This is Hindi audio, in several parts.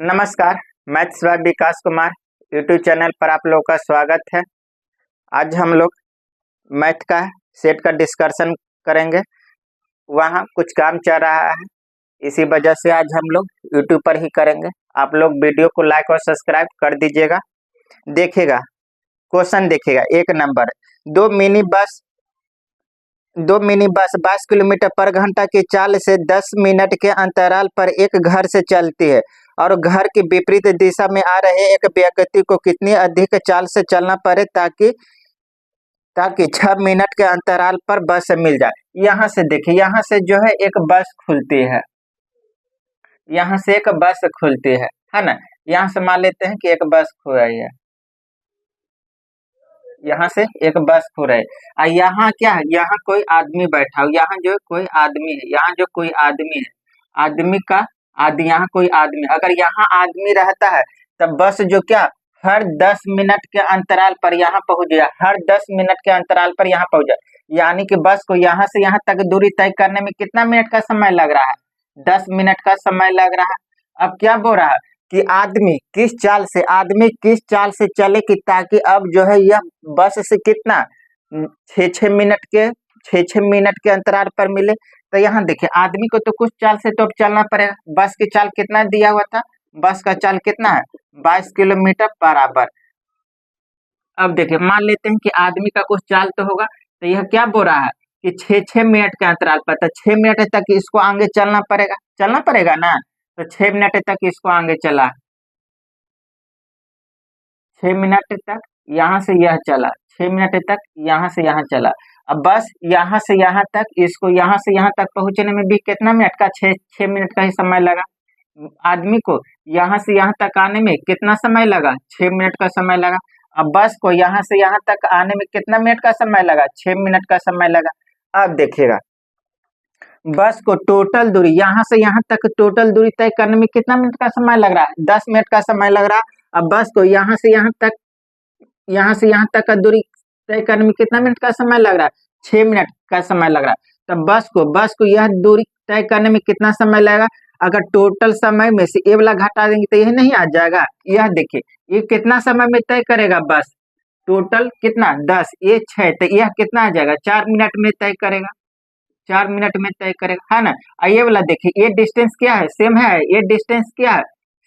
नमस्कार। मैं स्व विकास कुमार यूट्यूब चैनल पर आप लोगों का स्वागत है। आज हम लोग मैथ का सेट का डिस्कशन करेंगे। वहाँ कुछ काम चल रहा है, इसी वजह से आज हम लोग यूट्यूब पर ही करेंगे। आप लोग वीडियो को लाइक और सब्सक्राइब कर दीजिएगा। देखिएगा, क्वेश्चन देखिएगा। एक नंबर, दो मिनी बस दो मिनी बस 22 किलोमीटर पर घंटा की चाल से 10 मिनट के अंतराल पर एक घर से चलती है और घर की विपरीत दिशा में आ रहे एक व्यक्ति को कितनी अधिक चाल से चलना पड़े ताकि ताकि 6 मिनट के अंतराल पर बस मिल जाए। यहाँ से देखिए, यहाँ से जो है एक बस खुलती है, यहाँ से एक बस खुलती है ना। यहाँ से मान लेते हैं कि एक बस खो रही है, यहाँ से एक बस खो रही है। यहाँ क्या है, यहाँ कोई आदमी बैठा हो, यहाँ जो कोई आदमी है, यहाँ जो कोई आदमी है, आदमी का आदि यहाँ कोई आदमी, अगर यहाँ आदमी रहता है तब बस जो क्या हर 10 मिनट के अंतराल पर यहाँ पहुंच जाए, हर 10 मिनट के अंतराल पर यहाँ पहुंच जाए। यानी कि बस को यहाँ से यहाँ तक दूरी तय करने में कितना मिनट का समय लग रहा है? 10 मिनट का समय लग रहा है। अब क्या बोल रहा है कि आदमी किस चाल से चले कि ताकि अब जो है यह बस से कितना छः मिनट के अंतराल पर मिले। तो यहाँ देखिए, आदमी को तो कुछ चाल से तो अब चलना पड़ेगा। बस की चाल कितना दिया हुआ था? बस का चाल कितना है? 22 किलोमीटर बराबर। अब देखिए, मान लेते हैं कि आदमी का कुछ चाल तो होगा, तो यह क्या बोल रहा है कि 6 मिनट के अंतराल पर, तो 6 मिनट तक इसको आगे चलना पड़ेगा ना। तो 6 मिनट तक इसको आगे चला, 6 मिनट तक यहाँ से यह चला, 6 मिनट तक यहाँ से यहाँ चला। अब बस यहाँ से यहाँ तक, इसको यहाँ से यहाँ तक पहुंचने में भी कितना मिनट का? 6 मिनट का ही समय लगा। आदमी को यहाँ से यहाँ तक आने में कितना समय लगा? 6 मिनट का समय लगा। अब बस को यहाँ से यहाँ तक आने में कितना मिनट का समय लगा? 6 मिनट का समय लगा। अब देखिएगा, बस को टोटल दूरी यहाँ से यहाँ तक टोटल दूरी तय करने में कितना मिनट का समय लग रहा है? 10 मिनट का समय लग रहा है। अब बस को यहाँ से यहाँ तक का दूरी तय करने में कितना मिनट का समय लग रहा है? 6 मिनट का समय लग रहा है। तब बस को यह दूरी तय करने में कितना समय लगेगा? अगर टोटल समय में से ये वाला घटा देंगे तो यह नहीं आ जाएगा। यह देखिए, ये कितना समय में तय करेगा बस? टोटल कितना? 10, ये 6, तो यह कितना आ जाएगा? 4 मिनट में तय करेगा, 4 मिनट में तय करेगा, है ना। ये वाला देखिए, ये डिस्टेंस क्या है? सेम है। ये डिस्टेंस क्या है?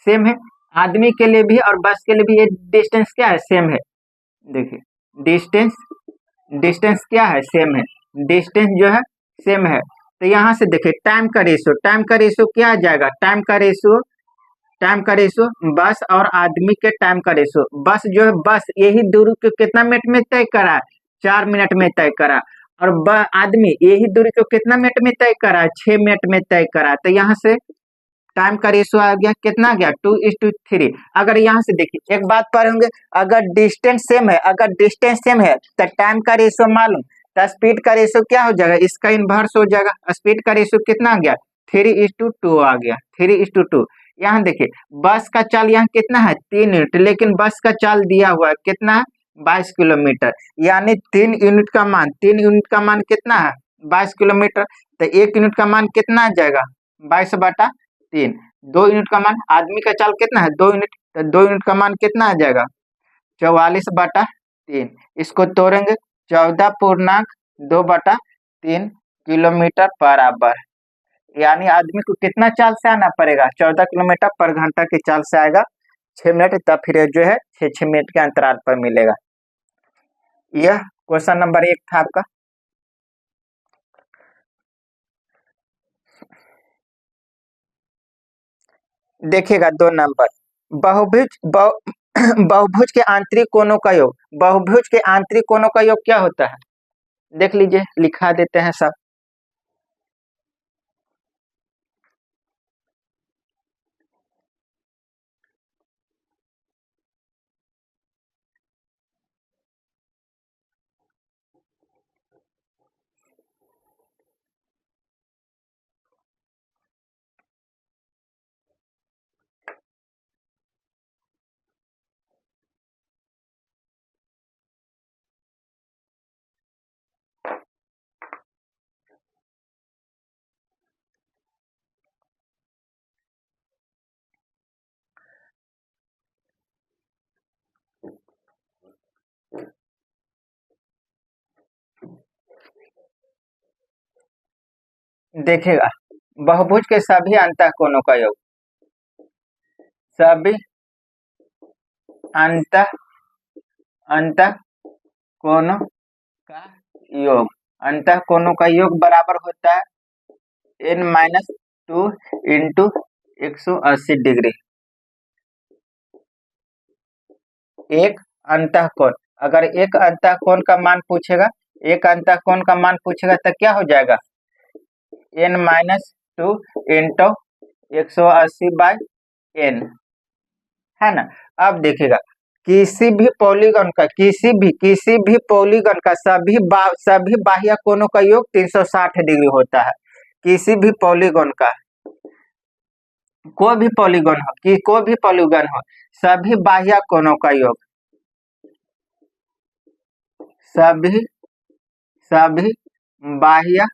सेम है। आदमी के लिए भी और बस के लिए भी ये डिस्टेंस क्या है? सेम है। देखिए, डिस्टेंस डिस्टेंस क्या है? सेम है। डिस्टेंस जो है सेम है। तो यहाँ से देखिए, टाइम का रेशियो क्या आ जाएगा? टाइम का रेशियो बस और आदमी के टाइम का रेशियो। बस जो है, बस यही दूरी को कितना मिनट में तय करा? 4 मिनट में तय करा। और आदमी यही दूरी को कितना मिनट में तय करा? 6 मिनट में तय करा। तो यहाँ से टाइम का रेशियो आ गया, कितना आ गया? 2:3। अगर यहाँ से देखिए, एक बात पढ़ेंगे, अगर डिस्टेंस सेम है तो टाइम का रेशियो मालूम, तो स्पीड का रेशियो क्या हो जाएगा? इसका इनवर्स हो जाएगा। स्पीड का रेशियो कितना आ गया? 3:2 आ गया, 3:2। यहाँ देखिए, बस का चाल यहाँ कितना है? 3 यूनिट, लेकिन बस का चाल दिया हुआ है कितना है? 22 किलोमीटर। यानी 3 यूनिट का मान कितना है? 22 किलोमीटर। तो 1 यूनिट का मान कितना आ जाएगा? 22/3। 2 यूनिट का मान, आदमी का चाल कितना है? 2 यूनिट, तो 2 यूनिट का मान कितना आ जाएगा? 44/3। इसको तोड़ेंगे, 14.2/3 किलोमीटर बराबर। यानी आदमी को कितना चाल से आना पड़ेगा? 14 किलोमीटर पर घंटा की चाल से आएगा। 6 मिनट, तब फिर जो है 6 मिनट के अंतराल पर मिलेगा। यह क्वेश्चन नंबर 1 था आपका। देखिएगा, 2 नंबर, बहुभुज बहुभुज के आंतरिक कोणों का योग। बहुभुज के आंतरिक कोणों का योग क्या होता है? देख लीजिए, लिखा देते हैं सब। देखिएगा बहुभुज के सभी अंतःकोणों का योग, सभी अंतःकोणों का योग, अंतःकोणों का योग बराबर होता है n-2 इंटू 180 डिग्री। एक अंतःकोण, अगर एक अंतःकोण का मान पूछेगा, एक अंतःकोण का मान पूछेगा तो क्या हो जाएगा n-2 इंटू 180/n, है ना। अब देखिएगा किसी भी पॉलीगॉन का सभी बाह्य कोणों का योग 360 डिग्री होता है। किसी भी पॉलीगॉन का कोई भी पॉलीगॉन हो सभी बाह्य कोणों का योग, सभी बाह्य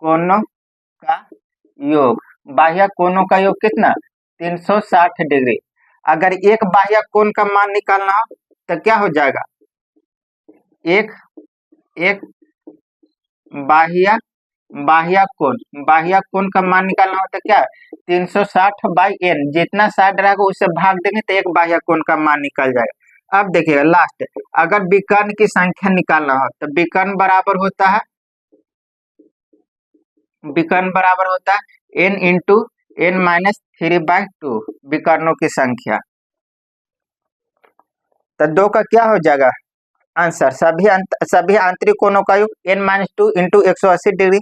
कोणों का योग, बाह्य कोणों का योग कितना 360 डिग्री। अगर एक बाह्य कोण का मान निकालना हो तो क्या हो जाएगा, एक बाह्य कोण का मान निकालना हो तो क्या 360/n, जितना साइड रहेगा उससे भाग देंगे तो एक बाह्य कोण का मान निकल जाएगा। अब देखिएगा लास्ट, अगर विकर्ण की संख्या निकालना हो तो विकर्ण बराबर होता है n इंटू n-3/2 विकर्णों की संख्या। तो 2 का क्या हो जाएगा आंसर, सभी आंतरिक कोणों का योग n-2 इंटू 180 डिग्री।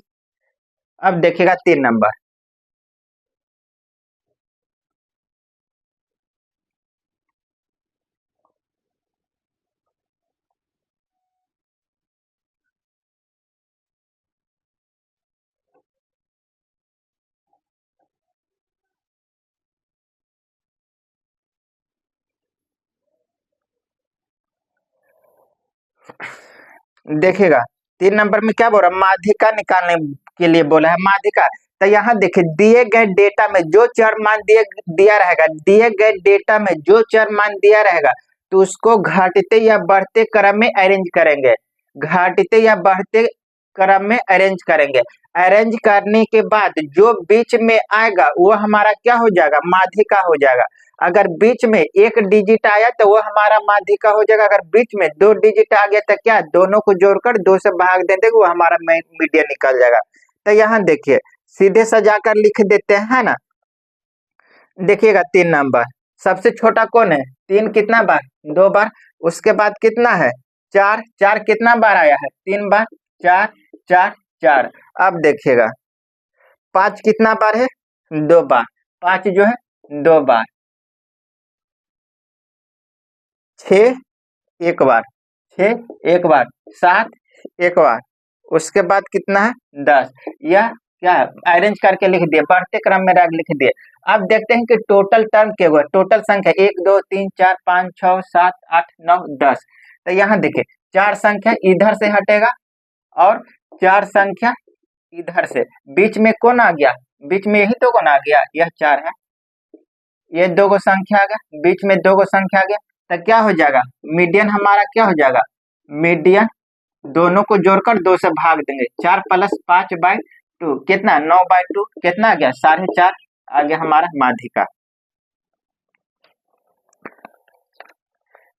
अब देखिएगा 3 नंबर, देखिएगा 3 नंबर में क्या बोल रहा है, माध्यिका निकालने के लिए बोला है। माध्यिका, तो यहाँ देखिए दिए गए डेटा में जो चर मान दिया रहेगा तो उसको घटते या बढ़ते क्रम में अरेंज करेंगे। अरेंज करने के बाद जो बीच में आएगा वो हमारा क्या हो जाएगा, माध्यिका हो जाएगा। अगर बीच में 1 डिजिट आया तो वो हमारा माध्यिका हो जाएगा। अगर बीच में 2 डिजिट आ गया तो क्या, दोनों को जोड़कर 2 से भाग दे देंगे, वो हमारा मीडियन निकल जाएगा। तो यहाँ देखिए सीधे सजाकर लिख देते हैं ना। देखिएगा 3 नंबर, सबसे छोटा कौन है, 3 कितना बार, 2 बार। उसके बाद कितना है 4 कितना बार आया है, 3 बार, 4। अब देखिएगा 5 कितना बार है, 2 बार, 5 जो है 2 बार। 6 एक बार, 7 एक बार। उसके बाद कितना है 10। यह क्या है, अरेंज करके लिख दिए, बढ़ते क्रम में लिख दिए। अब देखते हैं कि टोटल टर्म क्या हुआ, टोटल संख्या 1 2 3 4 5 6 7 8 9 10। तो यहाँ देखिए 4 संख्या इधर से हटेगा और 4 संख्या इधर से, बीच में कौन आ गया, बीच में यही तो कौन आ गया, यह 4 है, ये 2 को संख्या आ गया, बीच में 2 को संख्या आ गया। तो क्या हो जाएगा, मीडियन हमारा क्या हो जाएगा, मीडियन दोनों को जोड़कर 2 से भाग देंगे, 4 + 5/2 कितना 9/2, कितना आ गया 4.5 आ गया हमारा माध्यिका।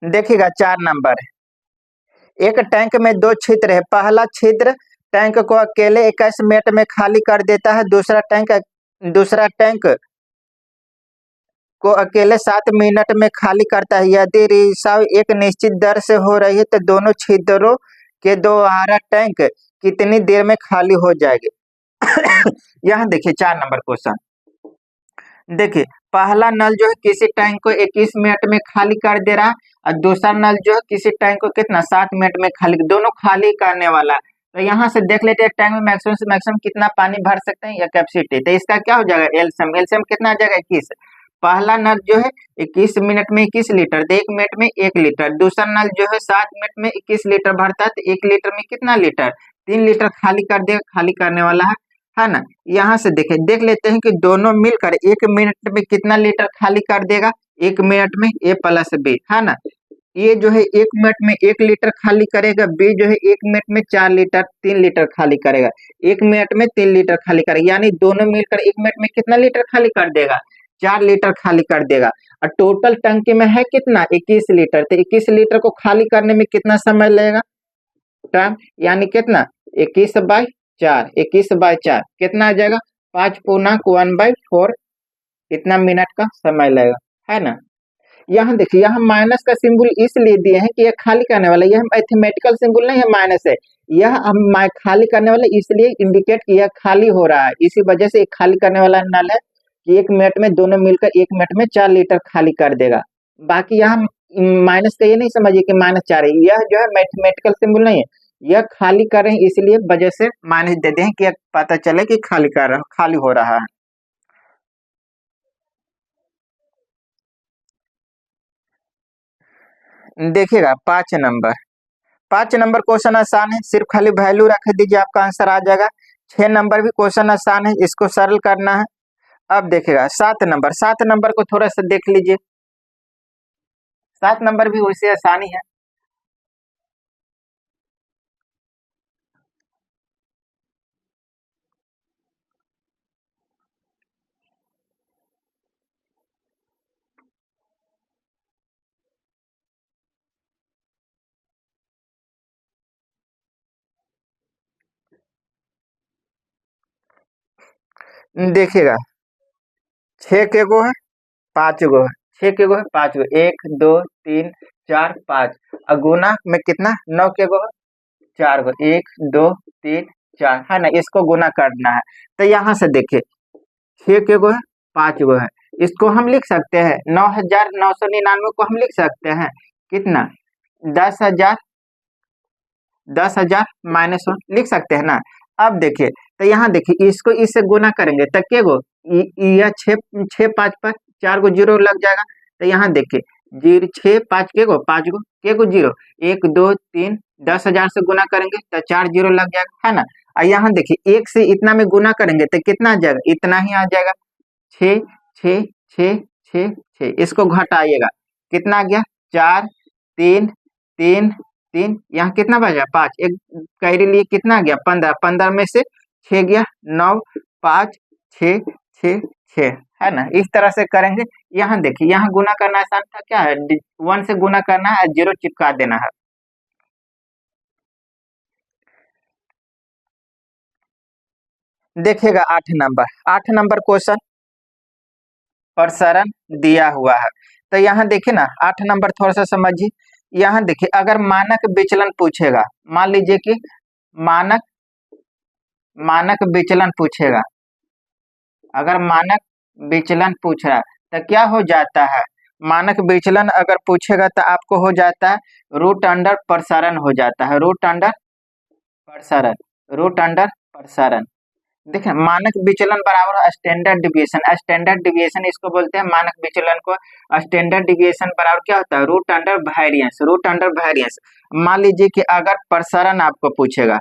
देखिएगा 4 नंबर, एक टैंक में 2 छिद्र है, पहला छिद्र टैंक को अकेले 21 मिनट में खाली कर देता है, दूसरा टैंक को अकेले 7 मिनट में खाली करता है। यदि रिसाव एक निश्चित दर से हो रही है तो दोनों छिद्रों के द्वारा टैंक कितनी देर में खाली हो जाएगी। यहाँ देखिए 4 नंबर क्वेश्चन, देखिए पहला नल जो है किसी टैंक को 21 मिनट में खाली कर दे रहा है और दूसरा नल जो है किसी टैंक को कितना 7 मिनट में खाली, दोनों खाली करने वाला है। तो यहाँ से देख लेते हैं टैंक में मैक्सिमम से मैक्सिमम कितना पानी भर सकते हैं या कैपेसिटी, तो इसका क्या हो जाएगा एलसीएम कितना आ जाएगा 21। पहला नल जो है 21 मिनट में 21 लीटर, तो 1 मिनट में 1 लीटर। दूसरा नल जो है 7 मिनट में 21 लीटर भरता है, तो 1 लीटर में कितना लीटर, 3 लीटर खाली कर देगा, खाली करने वाला है ना। यहाँ से देख लेते हैं कि दोनों मिलकर 1 मिनट में कितना लीटर खाली कर देगा, 1 मिनट में A + B, है ना। ए जो है 1 मिनट में 1 लीटर खाली करेगा, बी जो है 1 मिनट में 4 लीटर 3 लीटर खाली करेगा, 1 मिनट में 3 लीटर खाली करेगा, यानी दोनों मिलकर 1 मिनट में कितना लीटर खाली कर देगा? 4 लीटर खाली कर देगा। और टोटल टंकी में है कितना? 21 लीटर। तो 21 लीटर को खाली करने में कितना समय लगेगा? टाइम, यानी कितना? 21/4, 21/4 कितना आ जाएगा? 5 पूर्णांक 1/4, इतना मिनट का समय लगेगा, है ना। यहाँ देखिए, यहाँ माइनस का सिंबल इसलिए दिए हैं कि यह खाली करने वाला, यह मैथमेटिकल सिंबल नहीं है, माइनस है। यह हम खाली करने वाला इसलिए इंडिकेट किया खाली हो रहा है, इसी वजह से एक खाली करने वाला नल है कि 1 मिनट में दोनों मिलकर 1 मिनट में 4 लीटर खाली कर देगा। बाकी यहाँ माइनस का ये नहीं समझिए कि -4 है, यह जो है मैथमेटिकल सिंबल नहीं है, यह खाली कर रहे हैं इसलिए वजह से माइनस दे दें कि पता चले कि खाली हो रहा है। देखिएगा 5 नंबर, 5 नंबर क्वेश्चन आसान है, सिर्फ खाली वैल्यू रख दीजिए आपका आंसर आ जाएगा। 6 नंबर भी क्वेश्चन आसान है, इसको सरल करना है। अब देखिएगा 7 नंबर, 7 नंबर को थोड़ा सा देख लीजिए, 7 नंबर भी वैसे आसानी है। देखिएगा 6 के गो है, 5 गो है, 6 के गो है, 5 गो, 1 2 3 4 5, और गुना में कितना? 9 के गो है, 4 गो, 1 2 3 4, है ना, इसको गुना करना है। तो यहाँ से देखिए 6 के गो है, 5 गो है, इसको हम लिख सकते हैं 9,999 को हम लिख सकते हैं कितना? 10,000, 10,000 -1 लिख सकते हैं ना। अब देखिए, तो यहाँ देखिए इसको इससे गुना करेंगे तो के गो, यह 6 6 5 पर 4 गो जीरो लग जाएगा। तो यहाँ देखिए 0 6 5 के गो जीरो, 1 2 3, 10,000 से गुना करेंगे तो 4 जीरो लग जाएगा, है ना। और यहाँ देखिए 1 से इतना में गुना करेंगे तो कितना आ जाएगा? इतना ही आ जाएगा, 6 6 6 6 6, इसको घटाइएगा, कितना आ गया? 4 3 3 3, यहाँ कितना बचा? 5, एक कैरी लिए कितना आ गया? 15, 15 में से 6 गया, 9 5 6 6 6, है ना। इस तरह से करेंगे। यहाँ देखिए, यहाँ गुना करना आसान था, क्या है? 1 से गुना करना है, जीरो चिपका देना है। देखिएगा 8 नंबर, 8 नंबर क्वेश्चन प्रसरण दिया हुआ है। तो यहाँ देखिए ना 8 नंबर थोड़ा सा समझिए। यहाँ देखिए, अगर मानक विचलन पूछेगा, मान लीजिए कि मानक मानक विचलन पूछेगा, अगर मानक विचलन पूछ रहा है तो क्या हो जाता है? मानक विचलन अगर पूछेगा तो आपको हो जाता है रूट अंडर प्रसारण हो जाता है, रूट अंडर प्रसारण, रूट अंडर प्रसारण। देखिए मानक विचलन बराबर स्टैंडर्ड डिविएशन, स्टैंडर्ड डिविएशन इसको बोलते हैं मानक विचलन को। स्टैंडर्ड डिविएशन बराबर क्या होता है? Root under variance, root under variance. मान लीजिए कि अगर प्रसारण आपको पूछेगा,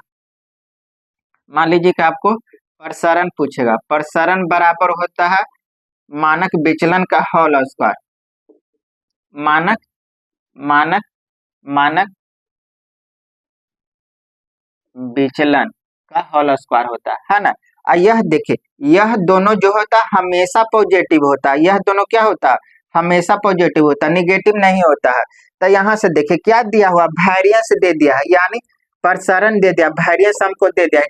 मान लीजिए कि आपको प्रसारण पूछेगा, प्रसारण बराबर होता है मानक विचलन का होल स्क्वायर, मानक मानक मानक विचलन का होल स्क्वायर होता है ना। और यह देखिए, यह दोनों जो होता है हमेशा पॉजिटिव होता है, यह दोनों क्या होता है? हमेशा पॉजिटिव होता है, निगेटिव नहीं होता है। तो यहाँ से देखिए क्या दिया हुआ? वेरिएंस दे दिया है, यानी प्रसारण दे दिया, वेरिएंस हमको दे दिया है,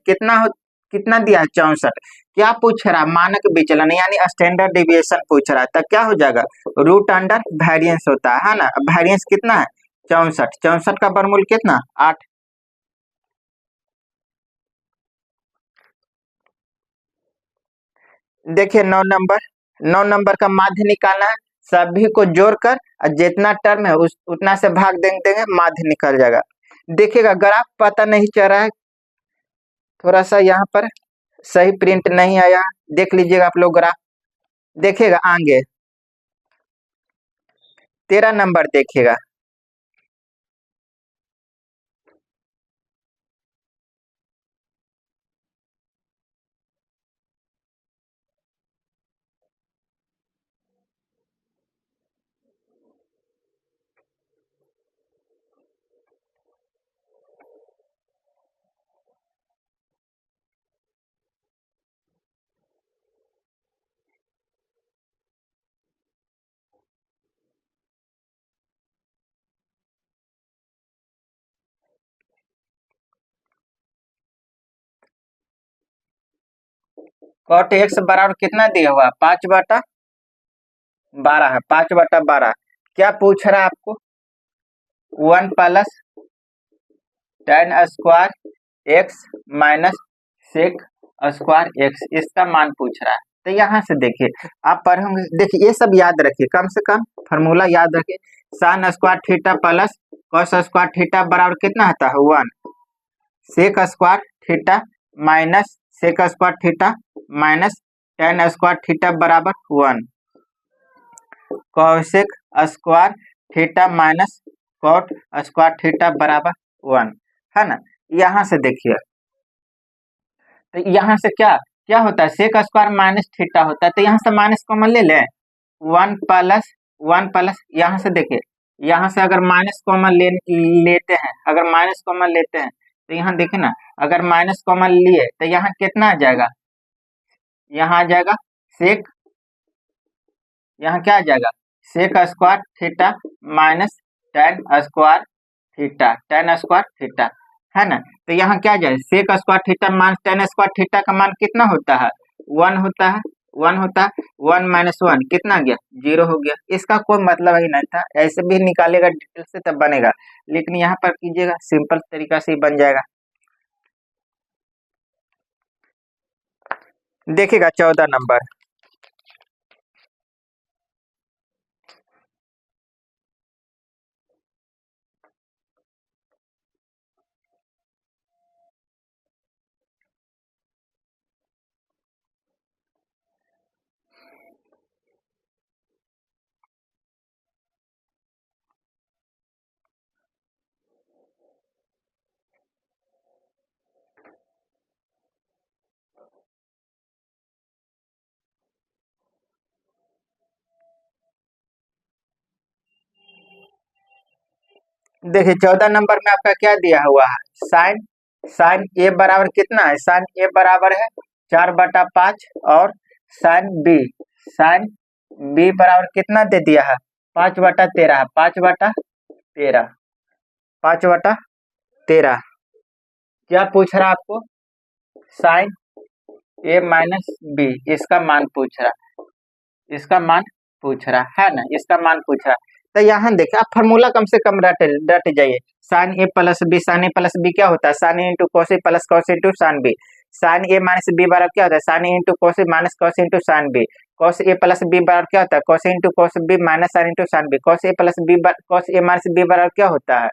कितना दिया है? 64। क्या पूछ रहा है? मानक विचलन यानी स्टैंडर्ड डिविएशन पूछ रहा है, तो क्या हो जाएगा? रूट अंडर वेरिएंस होता है ना। वेरिएंस कितना है? 64, 64 का वर्गमूल कितना? 8। देखिए 9 नंबर, 9 नंबर का माध्य निकालना है, सभी को जोड़कर और जितना टर्म है उतना से भाग देंगे, माध्य निकल जाएगा। देखिएगा ग्राफ पता नहीं चल रहा है, थोड़ा सा यहाँ पर सही प्रिंट नहीं आया, देख लीजिएगा आप लोग ग्राफ। देखिएगा आगे 13 नंबर देखिएगा, कॉट एक्स बराबर कितना दिया हुआ 5/12 है, 5/12। क्या पूछ रहा है आपको 1 plus tan square X minus sec square X, इसका मान पूछ रहा है। तो यहाँ से देखिए आप पढ़े होंगे, देखिए ये सब याद रखिए, कम से कम फॉर्मूला याद रखिए। Sine square theta plus cos square theta बराबर कितना आता है 1, sec square theta minus sec square theta minus tan square theta बराबर 1, cosec square theta minus cot square theta बराबर 1, है ना। यहाँ से देखिए, तो यहाँ से क्या क्या होता है, सेक स्क्वायर माइनस थीटा होता है, तो यहाँ से माइनस कॉमन ले लें, 1 प्लस यहाँ से देखिए, यहाँ से अगर माइनस कॉमन लेते हैं, अगर माइनस कॉमन लेते हैं तो यहाँ देखिए ना, अगर माइनस कॉमन लिए तो यहाँ कितना आ जाएगा, यहाँ आ जाएगा सेक, यहाँ क्या आ जाएगा sec square theta minus tan square theta, tan square theta, है ना। तो यहाँ क्या जाए sec square theta minus tan square theta का मान कितना होता है 1 होता है, 1 होता है, 1 माइनस 1 कितना गया 0 हो गया। इसका कोई मतलब ही नहीं था, ऐसे भी निकालेगा डिटेल से तब बनेगा, लेकिन यहाँ पर कीजिएगा सिंपल तरीका से ही बन जाएगा। देखिएगा 14 नंबर, देखिए 14 नंबर में आपका क्या दिया हुआ है, साइन साइन ए बराबर कितना है, साइन ए बराबर है 4/5 और साइन बी बराबर कितना दे दिया है 5/13, 5/13, 5/13। क्या पूछ रहा है आपको साइन ए माइनस बी, इसका मान पूछ रहा, इसका मान पूछ रहा है ना, इसका मान पूछ रहा। तो यहाँ देखिए आप फार्मूला कम से कम रट जाइए, sine A plus B, sine A plus B क्या होता है sine A into cos A plus cos into sine B, sine A minus B बराबर क्या होता है sine A into cos A minus cos into sine B, cos A plus B बराबर क्या होता है cos A into cos B minus sine into sine B, cos A plus B cos A minus B बराबर क्या होता है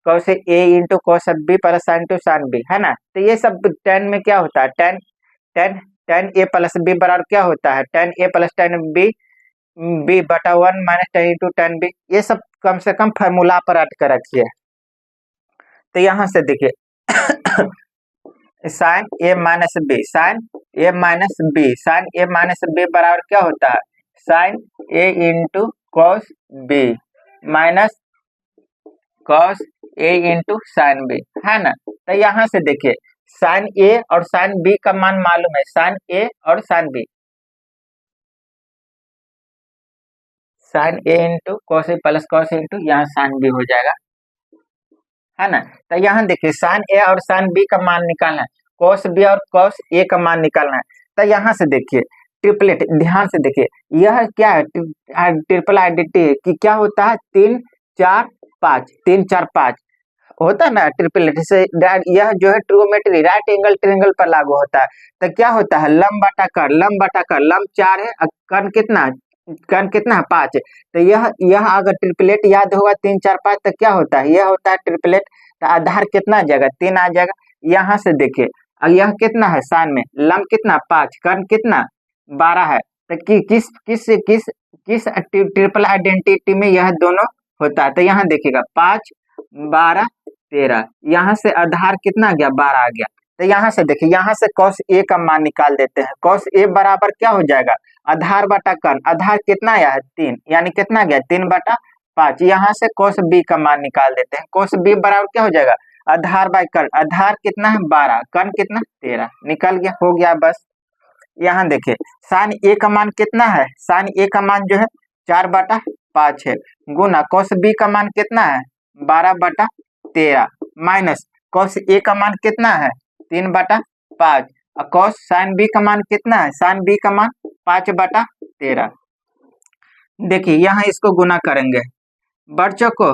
cos A into cos B plus sine into sine B, है ना। तो ये सब टेन में क्या होता है tan tan tan A plus B बराबर क्या होता है टेन ए प्लस टेन बी/1 minus tan into tan B, ये सब कम से कम फार्मूला पर रट कर रखिए। तो यहाँ से देखिए sine A minus B, sine A minus B, sine A minus B बराबर क्या होता है sine A into cos B minus cos A into sine B, है ना। तो यहाँ से देखिए साइन ए और साइन बी का मान मालूम है, साइन ए और sign B, sine A into cos A plus cos into यहाँ साइन बी हो जाएगा, है ना। तो यहाँ देखिए साइन ए और साइन बी का मान निकालना है, कॉस बी और कॉस ए का मान निकालना है। तो यहाँ से देखिए ट्रिपलेट, ध्यान से देखिए यह क्या है ट्रिपल आइडेंटिटी कि क्या होता है 3 4 5, 3 4 5 होता है ना ट्रिपलेट से, यह जो है ट्रिगोनोमेट्री राइट एंगल ट्रायंगल पर लागू होता है। तो क्या होता है लंब बटा कर, लंब बटा कर, लंब 4 है, कर्ण कितना है 5, तो यह अगर ट्रिपलेट याद होगा 3 4 5 तो क्या होता है यह होता है ट्रिपलेट। तो आधार कितना आ जाएगा 3 आ जाएगा। यहाँ से देखिए यह कितना है साइन में लंब कितना 5, कर्ण कितना 12 है, तो किस किस किस किस ट्रिपल आइडेंटिटी में यह दोनों होता है। तो यहाँ देखिएगा 5 12 13, यहाँ से आधार कितना गया 12 आ गया। तो यहाँ से देखिए यहाँ से cos a का मान निकाल देते हैं, cos a बराबर क्या हो जाएगा आधार बटा कर्ण, आधार कितना आया है 3, यानी कितना गया 3/5। यहाँ से cos b का मान निकाल देते हैं, cos b बराबर क्या हो जाएगा आधार बाय कर्ण, आधार कितना है 12, कर्ण कितना 13, निकल गया हो गया बस। यहाँ देखिए साइन ए का मान कितना है, साइन ए का मान जो है 4/5 है, गुना cos b का मान कितना है 12/13 माइनस cos ए का मान कितना है 3/5, कॉस साइन बी का मान कितना है, साइन बी का मान 5/13। देखिए यहाँ इसको गुना करेंगे, बच्चों को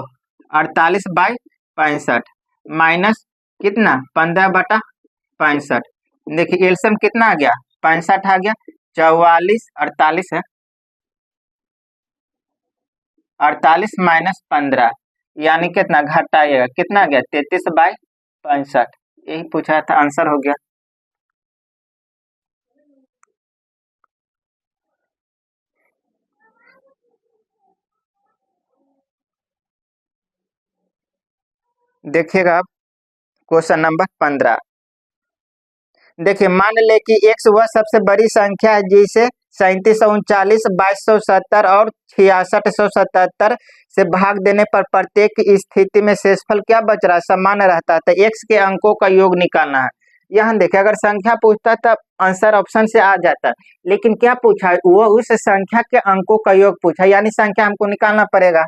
48/65 माइनस कितना 15/65। देखिए एलसीएम कितना आ गया, 65 आ गया, 44 48 है, 48 माइनस 15 यानी कितना घटाइएगा, कितना आ गया 33/65। यही पूछा था, आंसर हो गया। देखिएगा आप क्वेश्चन नंबर 15। देखिए मान ले कि x वह सबसे बड़ी संख्या है जिसे 3739 2270 और 6677 से भाग देने पर प्रत्येक स्थिति में शेषफल क्या बच रहा है, समान रहता है। तो x के अंकों का योग निकालना है। यहाँ देखिए अगर संख्या पूछता तब आंसर ऑप्शन से आ जाता, लेकिन क्या पूछा है, वो उस संख्या के अंकों का योग पूछा, यानी संख्या हमको निकालना पड़ेगा।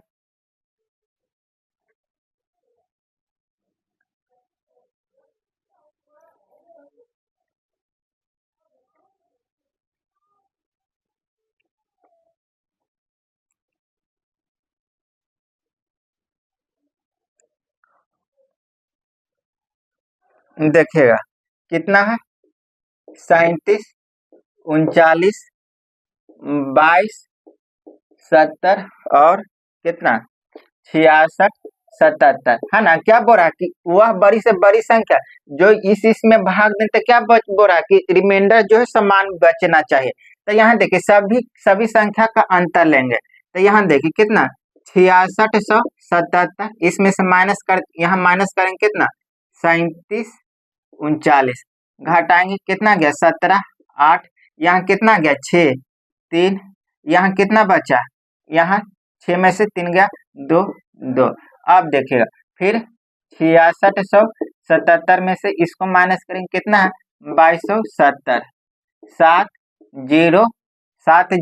देखिएगा कितना है, 37 39 22 70 और कितना 66 77 है ना। क्या बोल रहा है कि वह बड़ी से बड़ी संख्या जो इस इसमें भाग देते, क्या बोल रहा है कि रिमाइंडर जो है समान बचना चाहिए। तो यहाँ देखिए सभी संख्या का अंतर लेंगे। तो यहाँ देखिए कितना 6677, इसमें से माइनस कर, यहाँ माइनस करेंगे कितना 37 39, घटाएंगे कितना गया 17 8, यहाँ कितना गया 6 3, यहाँ कितना बचा, यहाँ 6 में से 3 गया 2 2। अब देखिएगा फिर 6677 में से इसको माइनस करेंगे कितना है 2270, 7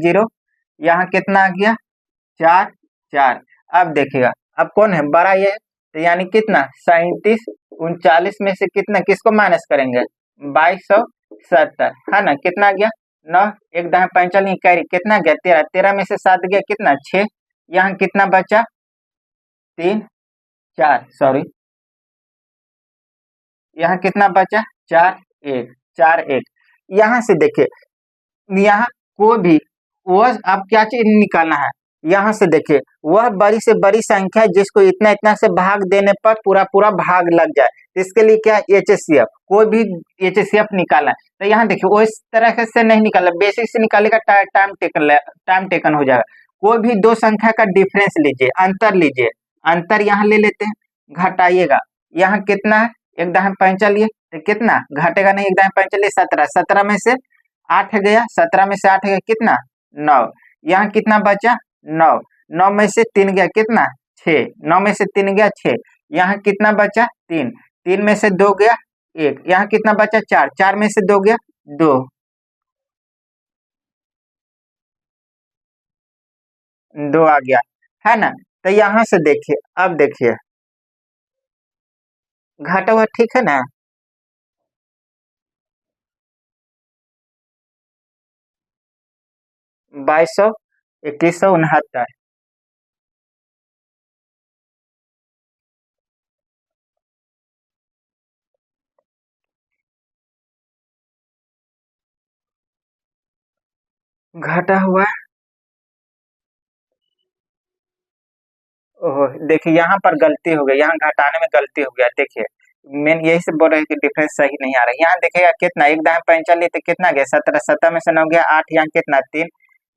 0 यहाँ कितना आ गया 4 4। अब देखिएगा अब कौन है बड़ा, ये है, तो यानी कितना 37 39 में से कितना किसको माइनस करेंगे 2270, है ना। कितना गया 9, एक दाएं पंचल नहीं कैरी, कितना गया 13, 13 में से 7 गया कितना 6, यहाँ कितना बचा 3 4, सॉरी यहाँ कितना बचा 4 1 4 1। यहाँ से देखिए यहाँ कोई भी वह आप क्या चीज निकालना है, यहाँ से देखिए वह बड़ी से बड़ी संख्या है जिसको इतना इतना से भाग देने पर पूरा पूरा भाग लग जाए, इसके लिए क्या एचसीएफ, कोई भी एचसीएफ निकालना है। तो यहाँ देखिए वो इस तरह से नहीं निकाला, बेसिक से निकालेगा टाइम टेकन हो जाएगा। कोई भी दो संख्या का डिफरेंस लीजिए, अंतर लीजिए, अंतर यहाँ ले लेते हैं, घटाइएगा, यहाँ कितना है एक दाएं पंचा लिए तो कितना घटेगा नहीं, एक दाएं पंचा लिए 17, 17 में से 8 गया, 17 में से 8 गया कितना 9, यहाँ कितना बचा 9, 9 में से 3 गया कितना 6, 9 में से 3 गया 6, यहाँ कितना बचा 3, 3 में से 2 गया 1, यहाँ कितना बचा 4, 4 में से 2 गया 2, 2 आ गया, है ना। तो यहाँ से देखिए अब देखिए घटा हुआ ठीक है ना, 2200 2169। घटा हुआ, ओहो देखिए यहाँ पर गलती हो गई, यहाँ घटाने में गलती हो गया। देखिए मेन यही से बोल रहे हैं कि डिफरेंस सही नहीं आ रहा है। यहाँ देखिएगा कितना एक दाएं पैंचा लिए तो कितना गया 17, 17 में से 9 गया 8, यहाँ कितना 3,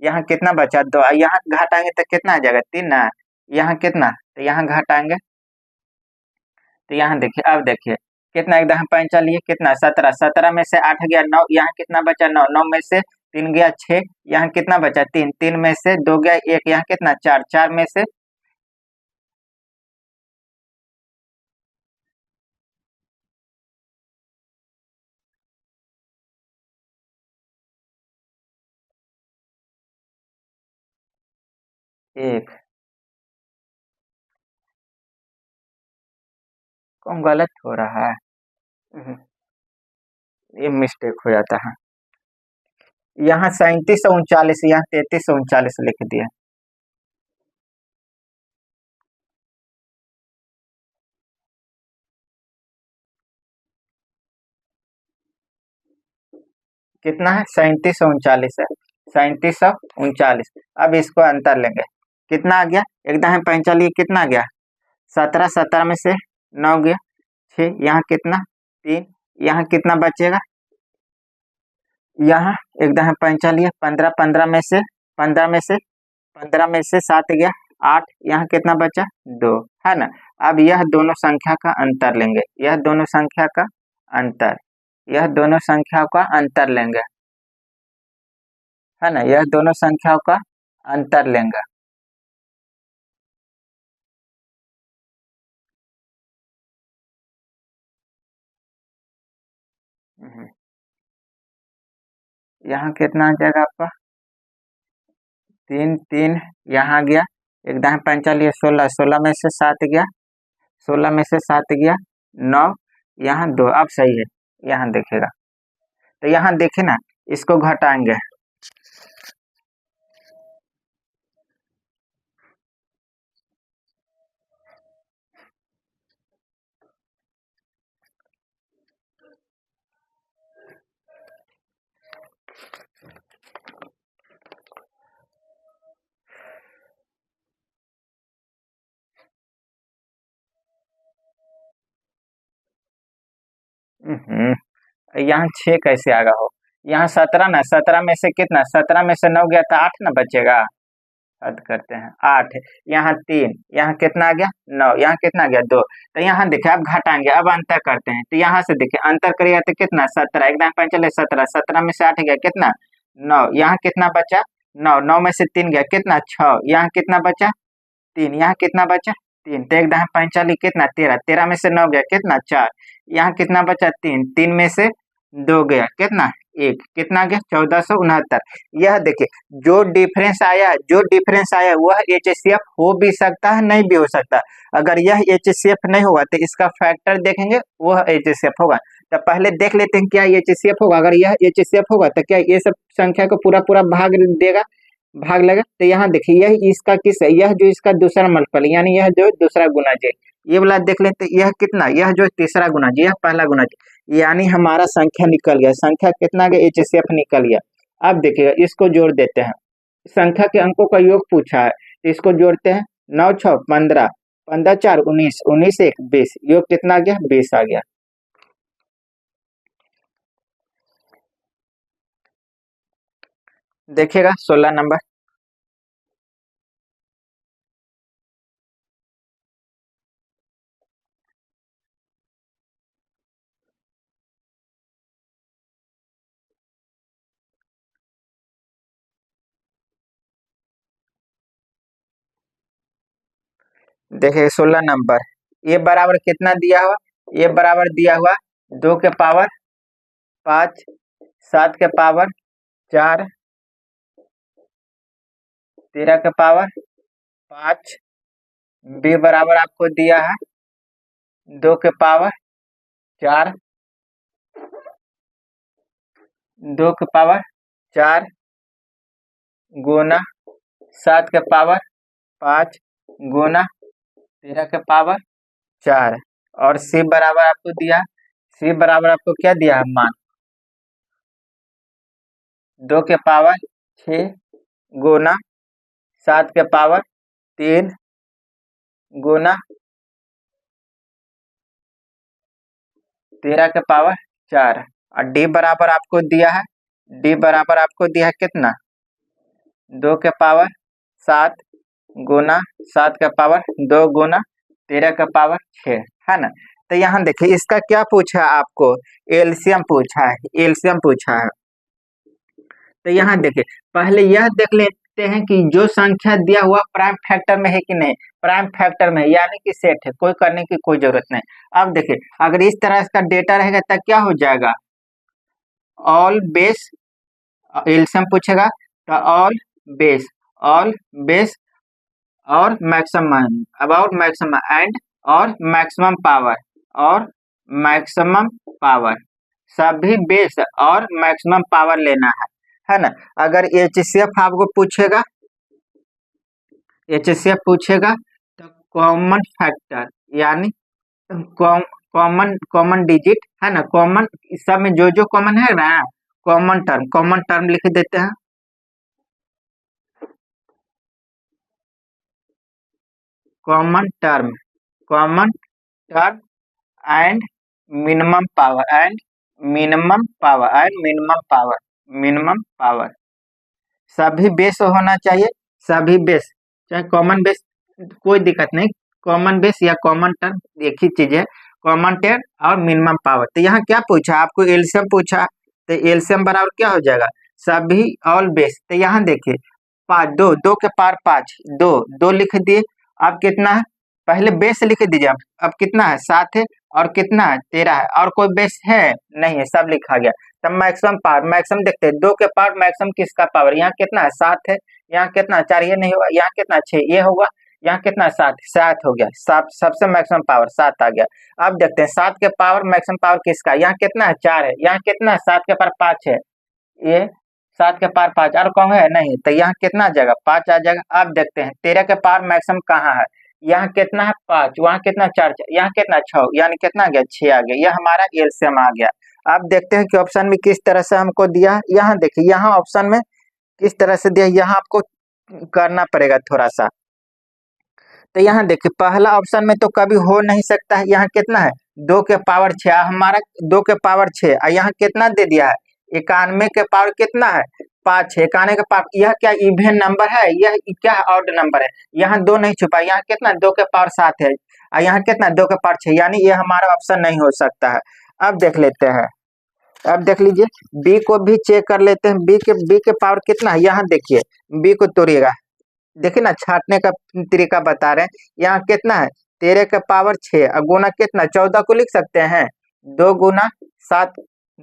यहाँ कितना बचा 2, यहाँ घटाएंगे तो कितना आ जाएगा 3 ना, यहाँ कितना तो यहाँ घटाएंगे तो यहाँ देखिए अब देखिए कितना एक दाएं पैंचा लिए कितना 17, 17 में से 8 गया 9, यहाँ कितना बचा 9, 9 में से 3 गया 6, यहाँ कितना बचा 3, 3 में से 2 गया 1, यहाँ कितना 4, 4 में से एक, कौन गलत हो रहा है। ये मिस्टेक हो जाता है। यहाँ 3739, यहाँ 3339 लिख दिया। कितना है? 3739 है, 3739। अब इसको अंतर लेंगे, कितना आ गया? एकदम है 45, कितना आ गया? 17, 17 में से 9 गया 6, यहाँ कितना? 3, यहाँ कितना बचेगा? यहाँ एकदम है 45, 15, 15 में से 7 गया 8, यहाँ कितना बचा? 2, है ना। अब यह दोनों संख्या का अंतर लेंगे, यह दोनों संख्या का अंतर, यह दोनों संख्याओं का अंतर लेंगे, है ना। यह दोनों संख्याओं का अंतर लेंगे। हम्म, यहाँ कितना आ जाएगा आपका? 3, 3, यहाँ गया एकदम 45, 16, 16 में से 7 गया, 16 में से 7 गया 9, यहाँ 2। अब सही है, यहाँ देखेगा तो यहाँ देखे ना, इसको घटाएंगे। यहाँ 6 कैसे आगा हो? यहाँ 17 ना, 17 में से कितना? 17 में से 9 गया तो 8 ना बचेगा। हद करते हैं 8, यहाँ 3, यहाँ कितना आ गया? 9, यहाँ कितना आ गया? 2। तो यहाँ देखिए अब घटाएंगे, अब अंतर करते हैं, तो यहाँ से देखिए अंतर करिएगा तो कितना? 17, एकदम 5 चले 17, 17 में से 8 गया कितना? 9, यहाँ कितना बचा? 9, 9 में से 3 गया कितना? 6, यहाँ कितना बचा? 3, यहाँ कितना बचा? 3, तो एकदम 45 कितना? 13, 13 में से 9 गया कितना? 4, यहाँ कितना बचा? 3, 3 में से 2 गया कितना? 1, कितना गया? 1469। यह देखिए जो डिफरेंस आया वह एचसीएफ हो भी सकता है, नहीं भी हो सकता। अगर यह एचसीएफ नहीं होगा तो इसका फैक्टर देखेंगे, वह एचसीएफ होगा। तो पहले देख लेते हैं क्या एचसीएफ होगा। अगर यह एचसीएफ होगा तो क्या ये सब संख्या को पूरा पूरा भाग देगा, भाग लगा। तो यहाँ देखिए यह इसका किस है? यह जो इसका दूसरा मल्टीपल, यानी यह जो दूसरा गुना जी, ये वाला देख लेते हैं, यह कितना? यह जो तीसरा गुना जी, यह पहला गुना जी, यानी हमारा संख्या निकल गया। संख्या कितना गया? एचसीएफ निकल गया। अब देखिएगा इसको जोड़ देते हैं, संख्या के अंकों का योग पूछा है तो इसको जोड़ते हैं। 9 6 15, 15 4 19, 19 1 20, योग कितना आ गया? 20 आ गया। देखिएगा 16 नंबर। देखिए 16 नंबर, ये बराबर कितना दिया हुआ? ये बराबर दिया हुआ 2 के पावर 5, 7 के पावर 4, 13 के पावर 5, बी बराबर आपको दिया है 2 के पावर 4, 2 के पावर 4 गुना 7 के पावर 5 गुना 13 के पावर 4, और सी बराबर आपको दिया, सी बराबर आपको क्या दिया है? मान 2 के पावर 6 गुना 7 के पावर 3 गुना 13 के पावर 4, और डी बराबर आपको दिया है, डी बराबर आपको दिया है कितना? 2 के पावर 7 गुना 7 का पावर 2 गुना 13 का पावर 6, है ना। तो यहाँ देखिए इसका क्या पूछा है आपको? एलसीएम पूछा है, एलसीएम पूछा है। तो यहाँ देखिए पहले यह देख लेते हैं कि जो संख्या दिया हुआ प्राइम फैक्टर में है कि नहीं। प्राइम फैक्टर में यानी कि सेट है, कोई करने की कोई जरूरत नहीं। अब देखिए अगर इस तरह इसका डेटा रहेगा तब क्या हो जाएगा? ऑल बेस, एलसीएम पूछेगा तो ऑल बेस और मैक्सिमम, अबाउट मैक्सिमम एंड और मैक्सिमम पावर, और मैक्सिमम पावर, सभी बेस और मैक्सिमम पावर लेना है ना। अगर एचसीएफ आपको पूछेगा, एचसीएफ पूछेगा तो कॉमन फैक्टर यानी कॉमन कॉमन डिजिट है ना, कॉमन सब में जो जो कॉमन है ना, कॉमन टर्म लिख देते हैं। Common term and minimum power minimum power सभी बेस होना चाहिए, सभी बेस चाहे कॉमन बेस, कोई दिक्कत नहीं, कॉमन बेस या कॉमन टर्म एक ही चीज है, कॉमन टर्म और मिनिमम पावर। तो यहाँ क्या पूछा आपको, एलसीएम पूछा, तो एलसीएम बराबर क्या हो जाएगा, सभी ऑल बेस। तो यहाँ देखिए पाँच, दो दो के पार पाँच, दो दो लिख दिए। अब कितना है, पहले बेस लिख दीजिए। अब कितना है, सात है, और कितना है, 13 है, और कोई बेस है नहीं है, सब लिखा गया। तब मैक्सिमम पावर, मैक्सिमम देखते हैं, दो के पावर मैक्सिमम किसका पावर, यहाँ कितना है, सात है, यहाँ कितना, चार, ये नहीं होगा, यहाँ कितना, छह, ये होगा, यहाँ कितना, सात, सात हो गया, सात सबसे मैक्सिमम पावर सात आ गया। अब देखते हैं सात के पावर मैक्सिमम पावर किसका, यहाँ कितना है, चार है, यहाँ कितना है, सात के पावर पाँच है, ये सात के पार पाँच, और कौन है नहीं, तो यहाँ कितना आ जाएगा, पाँच आ जाएगा। अब देखते हैं तेरह के पार मैक्सिमम कहाँ है, यहाँ कितना है, पाँच, वहाँ कितना, चार, यहाँ कितना, छह, यानी कितना आ गया, छह आ गया, यह हमारा एलसीएम आ गया। अब देखते हैं कि ऑप्शन में किस तरह से हमको दिया है। यहाँ देखिए, यहाँ ऑप्शन में किस तरह से दिया, यहाँ आपको करना पड़ेगा थोड़ा सा। तो यहाँ देखिए पहला ऑप्शन में तो कभी हो नहीं सकता है, यहाँ कितना है, दो के पावर छह, हमारा दो के पावर छह, और यहाँ कितना दे दिया है, 91 के पावर कितना है, पाँच है, 91 के पावर, यह क्या इवेन नंबर है, यह क्या ऑड नंबर है, यहाँ दो नहीं छुपा, यहाँ कितना, दो के पावर सात है, और यहाँ कितना, दो के पावर छह, यानी ये हमारा ऑप्शन नहीं हो सकता है। अब देख लेते हैं, अब देख लीजिए बी को भी चेक कर लेते हैं, बी के पावर कितना है, यहाँ देखिए बी को तोड़िएगा, देखिए ना छाटने का तरीका बता रहे हैं, यहाँ कितना है, 13 का पावर छह, और गुना कितना, 14 को लिख सकते हैं, दो गुना सात,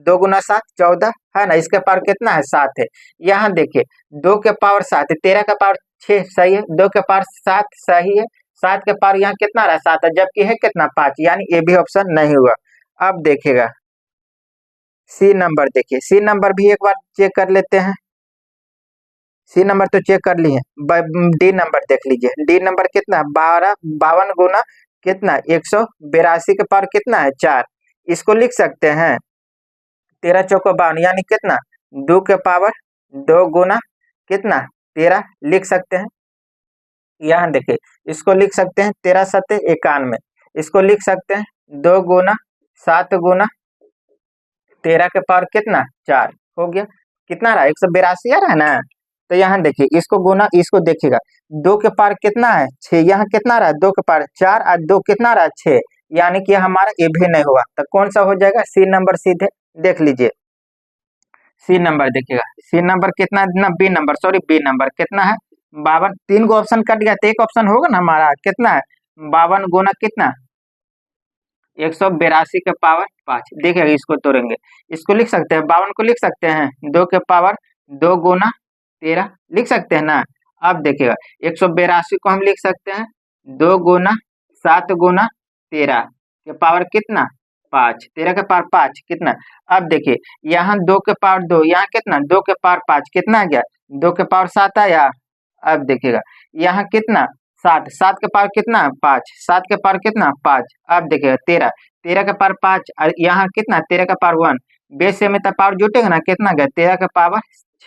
दो गुना सात 14 है ना, इसके पावर कितना है, सात है। यहाँ देखिए दो के पावर सात है, 13 का पावर छह सही है, दो के पावर सात सही है, सात के पावर यहाँ कितना रहा, सात है, जबकि है कितना, पाँच, यानी ये भी ऑप्शन नहीं हुआ। अब देखिएगा सी नंबर, देखिए सी नंबर भी एक बार चेक कर लेते हैं, सी नंबर तो चेक कर लिए, डी नंबर देख लीजिए, डी नंबर कितना है, 52 गुना कितना, 182 के पावर कितना है, चार, इसको लिख सकते हैं 13 चौको 52, यानी कितना, दो के पावर दो गुना कितना, 13 लिख सकते हैं। यहाँ देखिए इसको लिख सकते हैं 13 सत्ते 91, इसको लिख सकते हैं दो गुना सात गुना 13 के पावर कितना, चार, हो गया, कितना रहा, 182 आ रहा है ना। तो यहाँ देखिए इसको गुना, इसको देखिएगा, दो के पार कितना है, छह, यहाँ कितना रहा, दो के पार चार, और दो कितना रहा, छह, यानी कि हमारा ये भी नहीं हुआ, तो कौन सा हो जाएगा, सी नंबर सीधे देख लीजिए, सी नंबर देखिएगा, सी नंबर कितना ना, B number, sorry B number कितना है, 52, तीन को ऑप्शन कट गया तो एक ऑप्शन होगा ना हमारा, कितना है, 52 गुना कितना, 182 के पावर पाँच, देखिएगा इसको तोड़ेंगे, इसको लिख सकते हैं, 52 को लिख सकते हैं दो के पावर दो गुना 13 लिख सकते हैं ना। अब देखिएगा 182 को हम लिख सकते हैं दो गुना सात गुना 13 के पावर कितना, पाँच, 13 के पावर पाँच कितना। अब देखिए यहाँ दो के पावर दो, यहाँ कितना, दो के पावर पाँच कितना आ गया, दो के पावर सात आया। अब देखिएगा यहाँ कितना, सात, सात के पावर कितना, पाँच, सात के पावर कितना, पाँच। अब देखिएगा 13, 13 के पावर पाँच, और यहाँ कितना, 13 का पावर वन, बेस से में तो पावर जुटेगा ना, कितना गया, 13 का पावर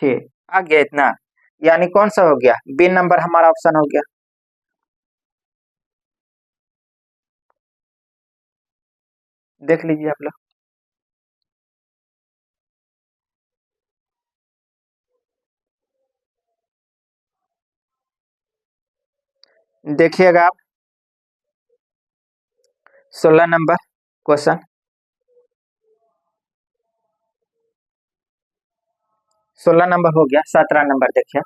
छः आ गया इतना, यानी कौन सा हो गया, बी नंबर हमारा ऑप्शन हो गया। देख लीजिए आप लोग, देखिएगा आप 16 नंबर क्वेश्चन, 16 नंबर हो गया, 17 नंबर देखिए,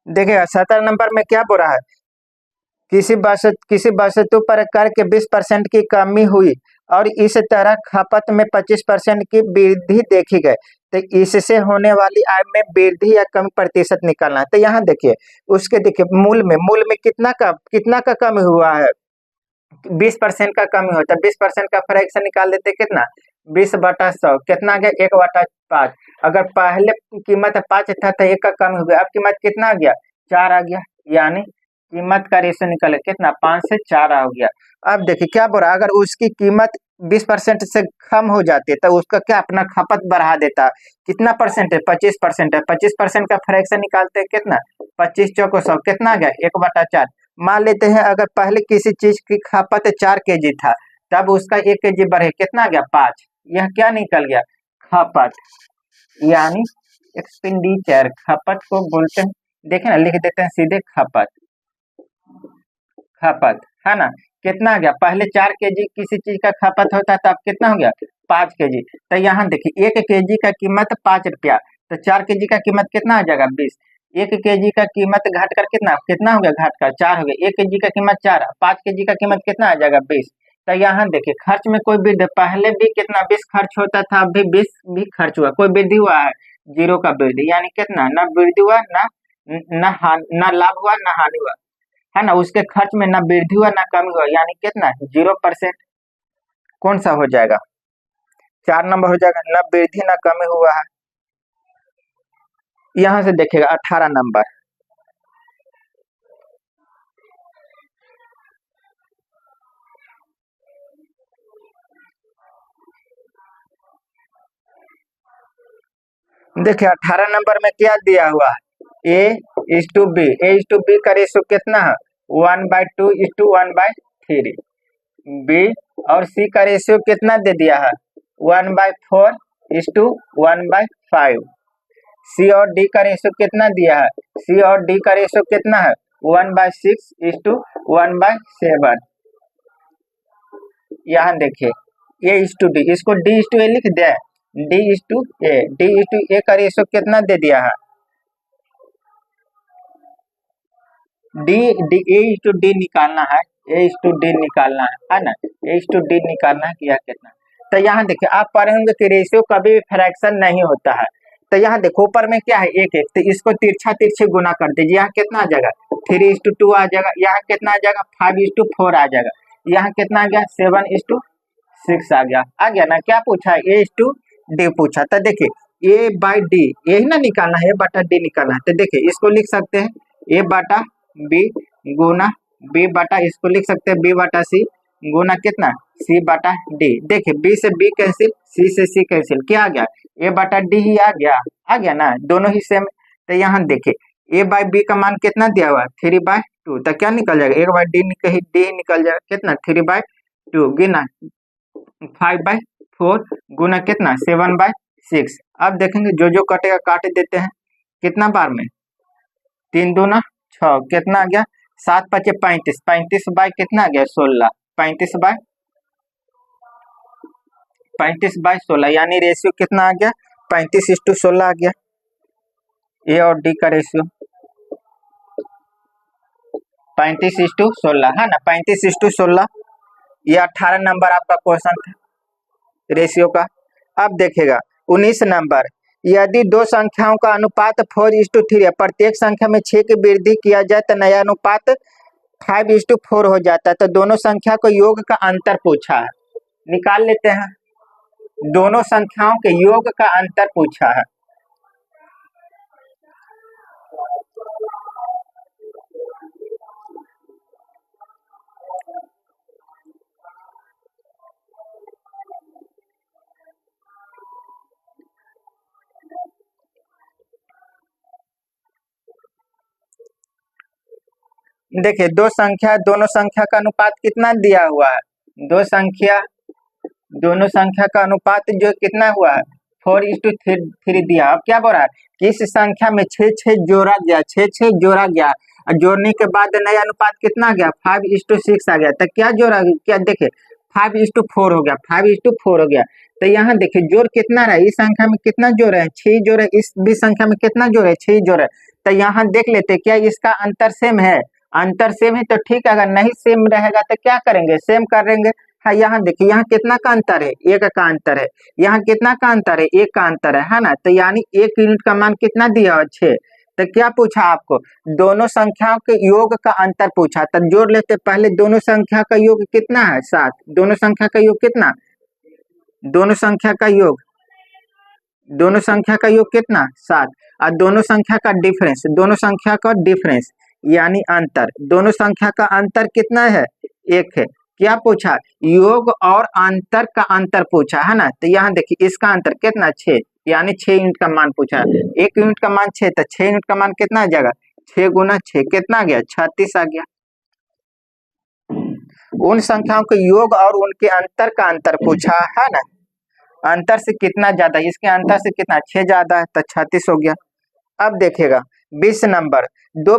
देखिएगा 17 नंबर में क्या बोल रहा है, किसी वस्तु पर कर के 20% की कमी हुई और इस तरह खपत में 25% की वृद्धि देखी गई, तो इससे होने वाली आय में वृद्धि या कमी प्रतिशत निकालना है। तो यहाँ देखिए, उसके देखिए मूल में कितना का कमी हुआ है, 20% का कमी होता है। 20% का फ्रैक्शन निकाल देते कितना, 20/100 कितना आ गया, 1/5। अगर पहले कीमत 5 था तो 1 का कमी हो गया, अब कीमत कितना आ गया, 4 आ गया, यानी कीमत का रेशो निकले कितना, 5 से 4 आ गया। अब देखिए क्या बोल रहा है, अगर उसकी कीमत 20% से कम हो जाती है तो उसका क्या अपना खपत बढ़ा देता, कितना परसेंट है, 25% है। 25% का फ्रैक्शन निकालते हैं कितना, 25 चौको 100 कितना आ गया, 1/4। मान लेते हैं अगर पहले किसी चीज की खपत 4 kg था, तब उसका 1 kg बढ़े कितना आ गया, 5। यह क्या निकल गया, खपत, यानी एक्सपेंडिचर। खपत को बोलते हैं, देखे ना, लिख देते हैं सीधे खपत, खपत है ना। कितना आ गया, पहले 4 kg किसी चीज का खपत होता था, अब कितना हो गया, 5 kg। तो यहाँ देखिए 1 kg का कीमत 5 रुपया, तो 4 kg का कीमत कितना आ जाएगा, 20। 1 kg का कीमत घट कर कितना कितना हो गया, घट कर 4 हो गया। 1 kg का कीमत 4, 5 kg का कीमत कितना आ जाएगा, 20। तो यहाँ देखिए खर्च में कोई वृद्धि, पहले भी कितना 20 खर्च होता था, अब भी 20 भी खर्च हुआ, कोई वृद्धि हुआ है, 0 का वृद्धि, यानी कितना, ना वृद्धि हुआ ना लाभ हुआ ना हानि हुआ, है ना। उसके खर्च में ना वृद्धि हुआ ना कमी हुआ, यानी कितना, 0%। कौन सा हो जाएगा, 4 नंबर हो जाएगा, ना वृद्धि ना कमी हुआ है। यहां से देखेगा 18 नंबर, देखिए 18 नंबर में क्या दिया हुआ है, A:B। A:B का रेशो कितना है, 1/2:1/3। B और C का रेशियो कितना दे दिया है, 1/4:1/5। C और D का रेशियो कितना दिया है, C और D का रेशियो कितना है, 1/6:1/7। यहाँ देखिए A:D, इसको D:A लिख दे, D:A का रेशियो कितना दे दिया है, A:D निकालना है, A:D निकालना है ना, A:D निकालना है कि यह कितना। तो यहाँ देखिए आप पढ़े होंगे कि रेशियो कभी भी फ्रैक्शन नहीं होता है। तो यहाँ देखो ऊपर में क्या है, 1 तो इसको तिरछे गुना कर दीजिए, यहाँ कितना आ जाएगा, 3:2 आ जाएगा। यहाँ कितना आ जाएगा, 5:4 आ जाएगा। यहाँ कितना आ गया, 7:6 आ गया ना। क्या पूछा है, A:D पूछा। तो देखिए A/D यही ना निकालना है, A/D निकालना है। तो देखिए इसको लिख सकते हैं A/B गुना B/, इसको लिख सकते हैं B/C गुना कितना, C/D। देखिए B से B कैंसिल, C से C कैंसिल, क्या आ गया, A/D ही आ गया ना, दोनों ही सेम। तो यहाँ देखिए A/B का मान कितना दिया हुआ, 3/2। तो क्या निकल जाएगा, 1/D निकल जाएगा कितना, 3/2 गुना 5/4 गुना कितना, 7/6। अब देखेंगे जो कटेगा काट देते हैं, कितना बार में, 3×2 = 6, कितना आ गया, 7×5 = 35, 35 बाय कितना आ गया, 16, 35/16, यानी रेशियो कितना आ गया, 35:16 आ गया। ए और डी का रेशियो 35:16 है ना, 35:16। ये 18 नंबर आपका क्वेश्चन था रेशियो का। अब देखेगा 19 नंबर, यदि दो संख्याओं का अनुपात 4:3 है, प्रत्येक संख्या में 6 की वृद्धि किया जाए तो नया अनुपात 5:4 हो जाता है। तो दोनों संख्या को योग का अंतर पूछा है, निकाल लेते हैं। दोनों संख्याओं के योग का अंतर पूछा है। देखिए दोनों संख्या का अनुपात कितना दिया हुआ है, दोनों संख्या का अनुपात जो कितना हुआ है, 4:3 दिया। अब क्या बोल रहा है कि इस संख्या में 6 जोड़ा गया, 6 जोड़ा गया, और जोड़ने के बाद नया अनुपात कितना गया, 5:6 आ गया। तो क्या जोड़ा, क्या देखे 5:4 हो गया, 5:4 हो गया। तो यहाँ देखिए जोड़ कितना रहा, इस संख्या में कितना जोड़ है, 6 जोड़ है, इस भी संख्या में कितना जोड़ है, 6 जोड़ है। तो यहाँ देख लेते क्या इसका अंतर सेम है, अंतर सेम है तो ठीक है, अगर नहीं सेम रहेगा तो क्या करेंगे, सेम करेंगे। हाँ यहाँ देखिए यहाँ कितना का अंतर है, एक का अंतर है, यहाँ कितना का अंतर है, एक का अंतर है ना। तो यानी एक यूनिट का मान कितना दिया है, 6। तो क्या पूछा आपको, दोनों संख्याओं के योग का अंतर पूछा, तो जोड़ लेते पहले, दोनों संख्या का योग कितना है, 7। दोनों संख्या का योग कितना, दोनों संख्या का योग, दोनों संख्या का योग कितना, 7। और दोनों संख्या का डिफरेंस, दोनों संख्या का डिफरेंस यानी अंतर, दोनों संख्या का अंतर कितना है, 1 है। क्या पूछा, योग और अंतर का अंतर पूछा है ना। तो यहाँ देखिए इसका अंतर कितना, 6, यानी 6 यूनिट का मान पूछा है। 1 यूनिट का मान 6, तो 6 यूनिट का मान कितना आ जाएगा, 6 गुना 6 कितना आ गया, 36 आ गया। उन संख्याओं के योग और उनके अंतर का अंतर पूछा है ना, अंतर से कितना ज्यादा, इसके अंतर से कितना, 6 ज्यादा है तो 36 हो गया। अब देखेगा 20 नंबर, दो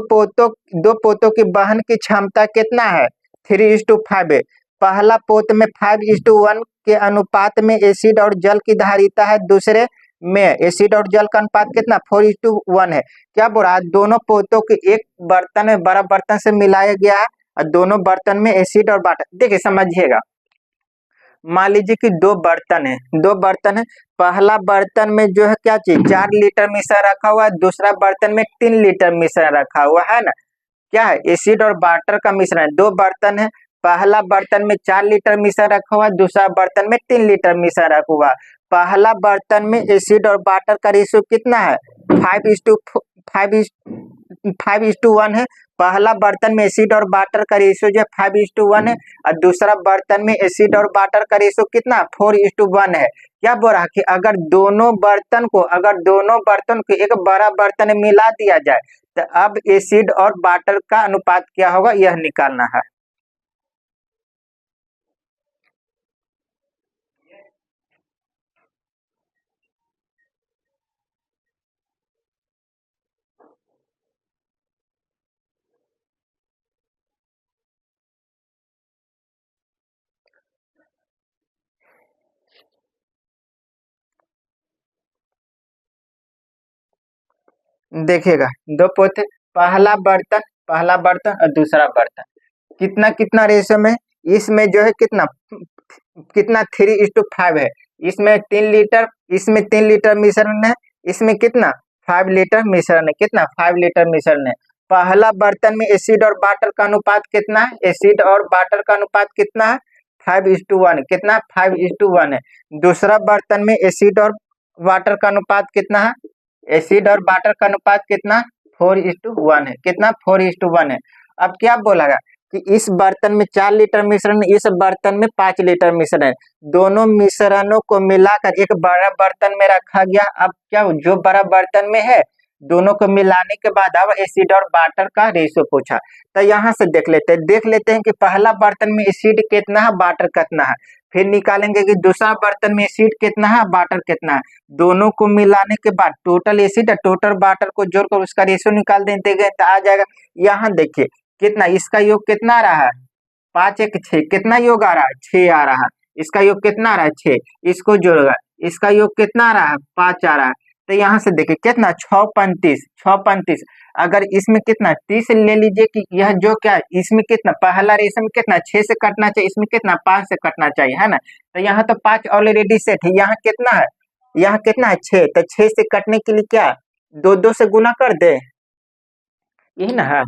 पोतों की वहन की क्षमता कितना है, 3:5 है। पहला पोत में 5:1 के अनुपात में एसिड और जल की धारिता है, दूसरे में एसिड और जल का अनुपात कितना, 4:1 है। क्या बोल रहा है, दोनों पोतों के एक बर्तन में बड़ा बर्तन से मिलाया गया है और दोनों बर्तन में एसिड और वाटर, देखिए समझिएगा, मान लीजिए कि दो बर्तन है, दो बर्तन है, पहला बर्तन में जो है क्या चीज, 4 लीटर मिश्रण रखा हुआ है, दूसरा बर्तन में 3 लीटर मिश्रण रखा हुआ है ना। क्या है, एसिड और वाटर का मिश्रण। दो बर्तन है, पहला बर्तन में 4 लीटर मिश्रण रखा हुआ है, दूसरा बर्तन में 3 लीटर मिश्रण रखा हुआ है। पहला बर्तन में एसिड और वाटर का रेशियो कितना है, 5:1 है। पहला बर्तन में एसिड और वाटर का रेशियो जो है 5:1 है, और दूसरा बर्तन में एसिड और वाटर का रेशियो कितना, 4:1 है। क्या बोल रहा कि अगर दोनों बर्तन को एक बड़ा बर्तन में मिला दिया जाए तो अब एसिड और वाटर का अनुपात क्या होगा, यह निकालना है। देखिएगा दो पोते, पहला बर्तन और दूसरा बर्तन, कितना कितना रेशो में, इसमें जो है कितना कितना 3:5 है। इसमें 3 लीटर, इसमें 3 लीटर मिश्रण है, इसमें कितना 5 लीटर मिश्रण है, कितना 5 लीटर मिश्रण है। पहला बर्तन में एसिड और वाटर का अनुपात कितना है, एसिड और वाटर का अनुपात कितना है, 5:1, कितना 5:1 है। दूसरा बर्तन में एसिड और वाटर का अनुपात कितना है, एसिड और वाटर का अनुपात कितना 4:1 है, कितना 4:1 है। अब क्या बोलेगा कि इस बर्तन में 4 लीटर मिश्रण, इस बर्तन में 5 लीटर मिश्रण है, दोनों मिश्रणों को मिलाकर एक बड़ा बर्तन में रखा गया। अब क्या जो बड़ा बर्तन में है दोनों को मिलाने के बाद अब एसिड और वाटर का रेशियो पूछा। तो यहाँ से देख लेते हैं कि पहला बर्तन में एसिड कितना है, वाटर कितना है, फिर निकालेंगे कि दूसरा बर्तन में एसिड कितना है, वाटर कितना है। दोनों को मिलाने के बाद टोटल एसिड और टोटल वाटर को जोड़कर उसका रेशियो निकाल देते गए तो आ जाएगा। यहाँ देखिए कितना, इसका योग कितना आ रहा है, 5:1 6, कितना योग आ रहा है, 6 आ रहा है। इसका योग कितना आ रहा है, 6, इसको जोड़ेगा, इसका योग कितना आ रहा है, 5 आ रहा है। तो यहाँ से देखिए कितना 6:35, अगर इसमें कितना 30 ले लीजिए कि यह जो क्या इसमें कितना पहला रेशो में कितना 6 से कटना चाहिए, इसमें कितना 5 से कटना चाहिए है ना। तो यहाँ तो 5 ऑलरेडी सेट है, यहाँ कितना है, यहाँ कितना है 6, तो 6 से कटने के लिए क्या 2 से गुना कर दे, यही ना है,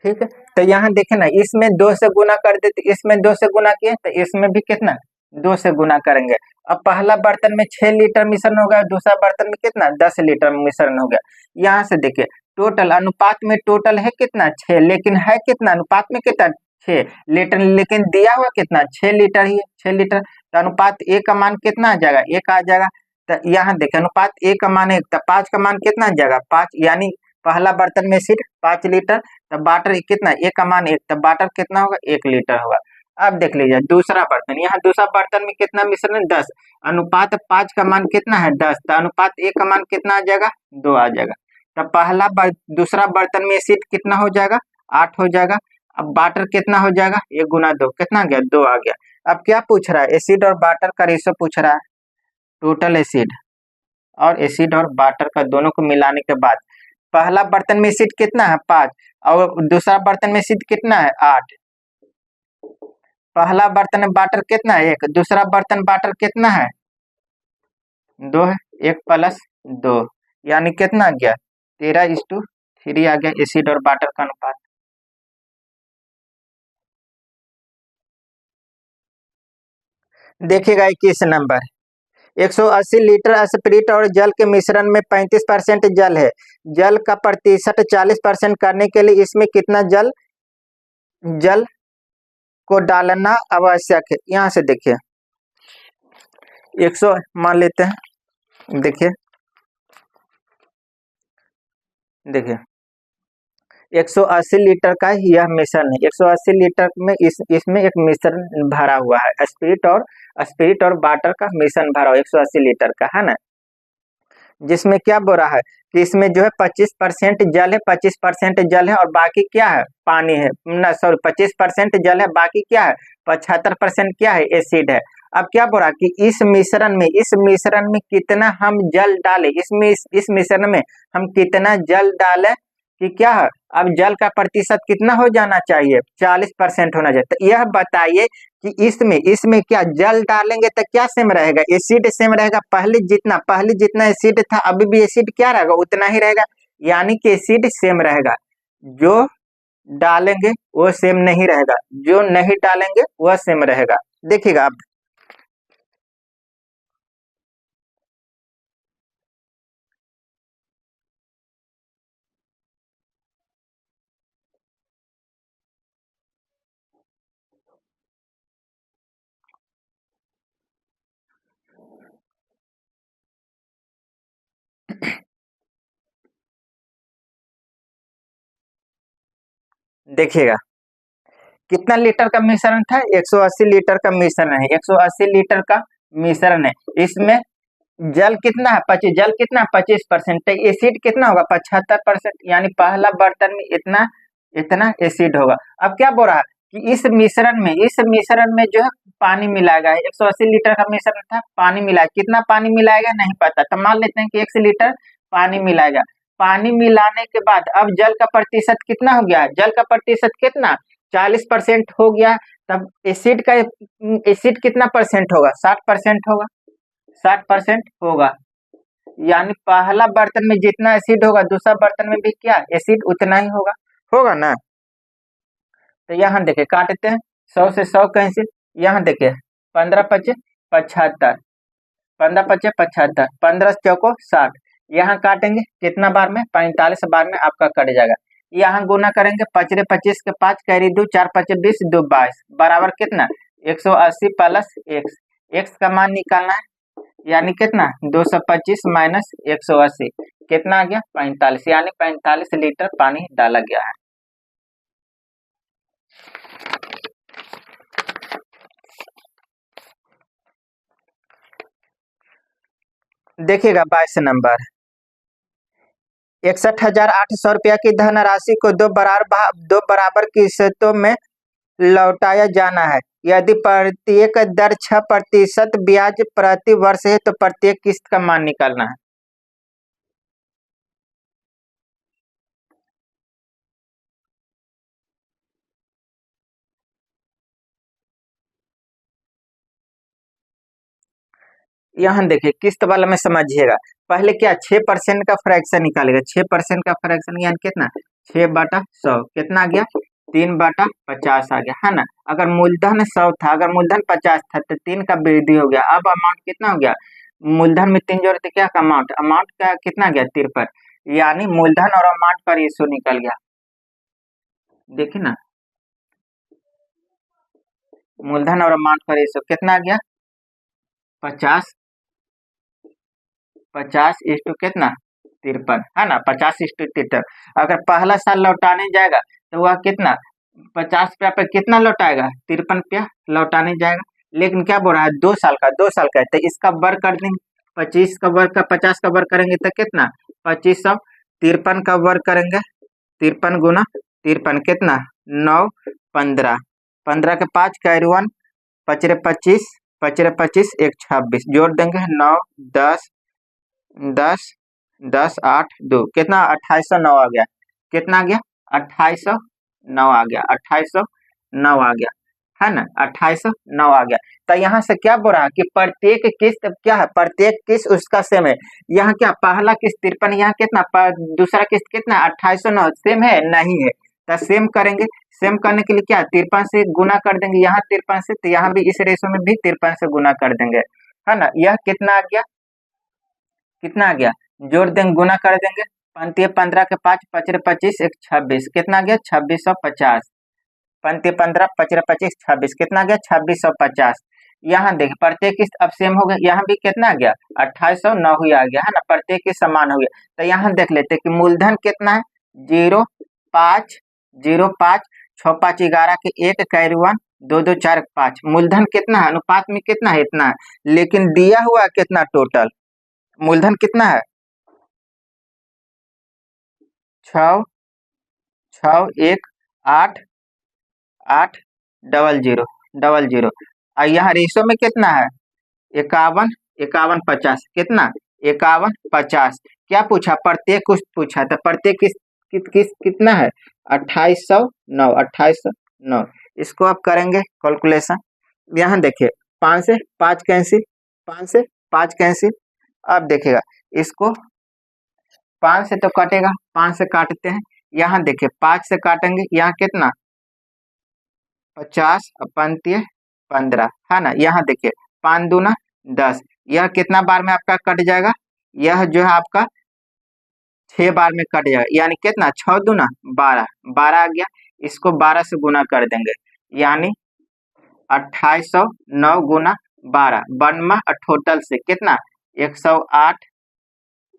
ठीक है। तो यहाँ देखे ना, इसमें 2 से गुना कर देते, इसमें 2 से गुना किए तो इसमें भी कितना 2 से गुना करेंगे। अब पहला बर्तन में 6 लीटर मिश्रण हो गया, दूसरा बर्तन में कितना 10 लीटर मिश्रण हो गया। यहाँ से देखिए टोटल अनुपात में टोटल है कितना 6, लेकिन है कितना अनुपात में कितना 6 लीटर, लेकिन दिया हुआ कितना 6 लीटर ही है, 6 लीटर। तो अनुपात ए का मान कितना आ जाएगा, 1 आ जाएगा। तो यहाँ देखिए अनुपात ए का मान 1, तो 5 का मान कितना आ जाएगा 5, यानी पहला बर्तन में सिर्फ 5 लीटर, तब वाटर कितना, एक का मान 1, तब वाटर कितना होगा 1 लीटर होगा। अब देख लीजिए दूसरा बर्तन, यहाँ दूसरा बर्तन में कितना मिश्रण है 10, अनुपात 5 का मान कितना है 10, तो अनुपात 1 का मान कितना आ जाएगा 2 आ जाएगा। तब दूसरा बर्तन में एसिड कितना हो जाएगा 8 हो जाएगा। अब वाटर कितना हो जाएगा 1 गुना 2, कितना आ गया 2 आ गया। अब क्या पूछ रहा है, एसिड और वाटर का रेशो पूछ रहा है, टोटल एसिड और एसिड और वाटर का दोनों को मिलाने के बाद पहला बर्तन में एसिड कितना है 5 और दूसरा बर्तन में एसिड कितना है 8। पहला बर्तन में वाटर कितना है 1, दूसरा बर्तन वाटर कितना है 2 है, 1 प्लस 2 यानी कितना आ गया 13:3 आ गया एसिड और वाटर का अनुपात। देखिएगा 21 नंबर, 180 लीटर स्पिरिट और जल के मिश्रण में 35% जल है, जल का प्रतिशत 40% करने के लिए इसमें कितना जल जल को डालना आवश्यक है। यहाँ से देखिए 100 मान लेते हैं, देखिए 180 लीटर का यह मिश्रण है, 180 लीटर में इसमें एक मिश्रण भरा हुआ है, स्पिरिट और वाटर का मिश्रण भरा हुआ 180 लीटर का है ना, जिसमें क्या बोल रहा है कि इसमें जो है 25% जल है, 25% जल है और बाकी क्या है पानी है ना, सॉरी 25% जल है, बाकी क्या है 75% क्या है एसिड है। अब क्या बोल रहा है कि इस मिश्रण में कितना हम जल डालें, इस मिश्रण में हम कितना जल डालें कि क्या है, अब जल का प्रतिशत कितना हो जाना चाहिए 40% होना चाहिए। तो यह बताइए कि इसमें क्या जल डालेंगे तो क्या सेम रहेगा, एसिड सेम रहेगा, पहले जितना एसिड था अभी भी एसिड क्या रहेगा उतना ही रहेगा, यानी कि एसिड सेम रहेगा, जो डालेंगे वो सेम नहीं रहेगा, जो नहीं डालेंगे वह सेम रहेगा। देखिएगा आप देखिएगा कितना लीटर का मिश्रण था 180 लीटर का मिश्रण है, 180 लीटर का मिश्रण है, इसमें जल कितना है 25%, तो एसिड कितना होगा 75%, यानी पहला बर्तन में इतना इतना एसिड होगा। अब क्या बोल रहा है कि इस मिश्रण में जो है पानी मिलाएगा, 180 लीटर का मिश्रण था, पानी मिलाएगा, कितना पानी मिलाएगा नहीं पता, तो मान लेते हैं कि 1 लीटर पानी मिलाएगा, पानी मिलाने के बाद अब जल का प्रतिशत कितना हो गया, जल का प्रतिशत कितना 40% हो गया, तब एसिड कितना परसेंट होगा 60% होगा, 60% होगा, यानी पहला बर्तन में जितना एसिड होगा दूसरा बर्तन में भी क्या एसिड उतना ही होगा, होगा ना। तो यहाँ देखिए काटते हैं 100 से 100 कैंसिल, यहाँ देखिए 15×5 = 75, 15×5 = 75, 15 चौको 60, यहाँ काटेंगे कितना बार में 45 बार में आपका कट जाएगा, यहाँ गुना करेंगे 5×25 के 5 कैरी 2 4×5 = 20 2 22 बराबर कितना 180 प्लस x, x का मान निकालना है, यानी कितना 225 माइनस 180 कितना आ गया 45, यानी 45 लीटर पानी डाला गया है। देखिएगा 22 नंबर, 61,800 रुपया की धनराशि को दो बराबर किस्तों में लौटाया जाना है, यदि प्रत्येक दर 6% ब्याज प्रति वर्ष है तो प्रत्येक किस्त का मान निकालना है। यहाँ देखिए किस्त वाला में समझिएगा, पहले क्या 6% का फ्रैक्शन निकालेगा, 6% का फ्रैक्शन यानी कितना 6/100 कितना आ गया 3/50 आ गया है ना। अगर मूलधन 100 था, अगर मूलधन 50 था तो 3 का वृद्धि हो गया, अब अमाउंट कितना हो गया, मूलधन में 3 जोड़ते क्या का अमाउंट का कितना गया 53, यानी मूलधन और अमाउंट का रेशियो निकल गया। देखिए ना मूलधन और अमाउंट का रेशियो कितना आ गया 50 इस टू कितना 53 है ना, 50:53। अगर पहला साल लौटाने जाएगा तो वह कितना 50 रुपया पे कितना लौटाएगा 53 रुपया लौटाने जाएगा, लेकिन क्या बोल रहा है 2 साल का है, तो इसका वर्ग कर देंगे, 25 का वर्ग का 50 का वर्ग करेंगे तो कितना 2500, 53 का वर्ग करेंगे 53 गुना 53 कितना 9 15, 15 के 5 कैरी 1 25 25 1 26 जोड़ देंगे 9 10 10 10 8 2 कितना 2809 आ गया। कितना आ गया 2809 आ गया। 2809 आ गया है ना। 2809 आ गया। तो यहाँ से क्या बोल रहा है कि प्रत्येक किस्त क्या है, प्रत्येक किस्त उसका सेम है। यहाँ क्या पहला किस्त 53, यहाँ कितना दूसरा किस्त कितना 2809 सेम है नहीं है। तो सेम करेंगे, सेम करने के लिए क्या 53 से गुना कर देंगे, यहाँ 53 से, तो यहाँ भी इस रेशो में भी 53 से गुना कर देंगे है ना। यह कितना आ गया, कितना आ गया जोड़ देंगे गुना कर देंगे। 15 के 5 पचरे 25 एक 26 कितना आ गया 2650। 15 पचरे 25 26 कितना आ गया 2650। यहाँ देखिए प्रत्येक किस्त अब सेम हो गया। यहाँ भी कितना आ गया 2809 ही आ गया है ना, प्रत्येक किस्त समान हो गया। तो यहाँ देख लेते कि मूलधन कितना है 05 05 6 5 11 के 1 कैरी 1 2 2 4 5। मूलधन कितना है अनुपात में कितना है इतना है, लेकिन दिया हुआ कितना टोटल मूलधन कितना है 6 6 1 8 8 0 0 और यहाँ रेशो में कितना है 51 51 50 कितना 51 50। क्या पूछा प्रत्येक कुछ पूछा, तो प्रत्येक कितना है 2809 2809। इसको आप करेंगे कैलकुलेशन। यहाँ देखिए 5 से 5 कैंसिल, 5 से 5 कैंसिल। अब देखिएगा इसको 5 से तो कटेगा, 5 से काटते हैं। यहाँ देखिए 5 से काटेंगे, यहाँ कितना 50 पंतीय 15 है ना। यहाँ देखिए 5 दूना 10, यह कितना बार में आपका कट जाएगा, यह जो है आपका 6 बार में कट जाएगा। यानी कितना 6 दूना 12 12 आ गया। इसको 12 से गुना कर देंगे, यानी 2809 गुना 12 बनवा टोटल से कितना 108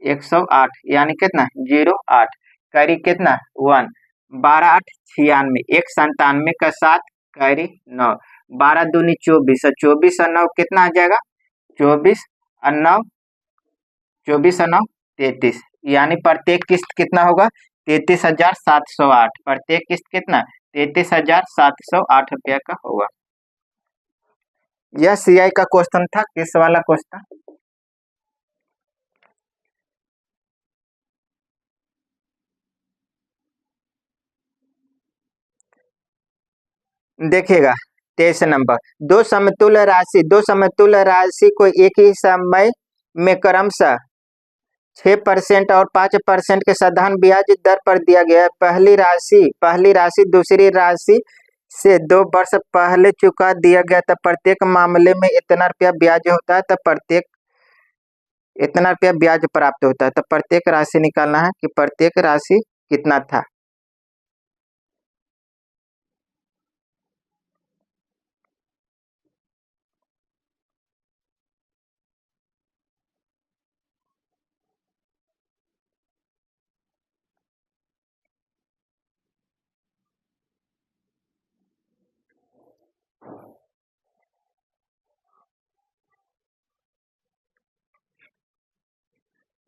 108 यानी कितना 08 करी कितना 1 12 8 96 1 97 का 7 करी 9 12 दूनी 24 और 24 और 9 कितना आ जाएगा 24 और 9 24 और 9 33। यानी प्रत्येक किस्त कितना होगा 33,708। प्रत्येक किस्त कितना 33,708 रुपया का होगा। यह सीआई का क्वेश्चन था। किस वाला क्वेश्चन देखिएगा 23 नंबर। दो समतुल्य राशि को एक ही समय में क्रमशः 6% और 5% के साधारण ब्याज दर पर दिया गया है। पहली राशि दूसरी राशि से 2 वर्ष पहले चुका दिया गया, तब प्रत्येक मामले में इतना रुपया ब्याज होता है, तब प्रत्येक इतना रुपया ब्याज प्राप्त होता है। तो प्रत्येक राशि निकालना है कि प्रत्येक राशि कितना था।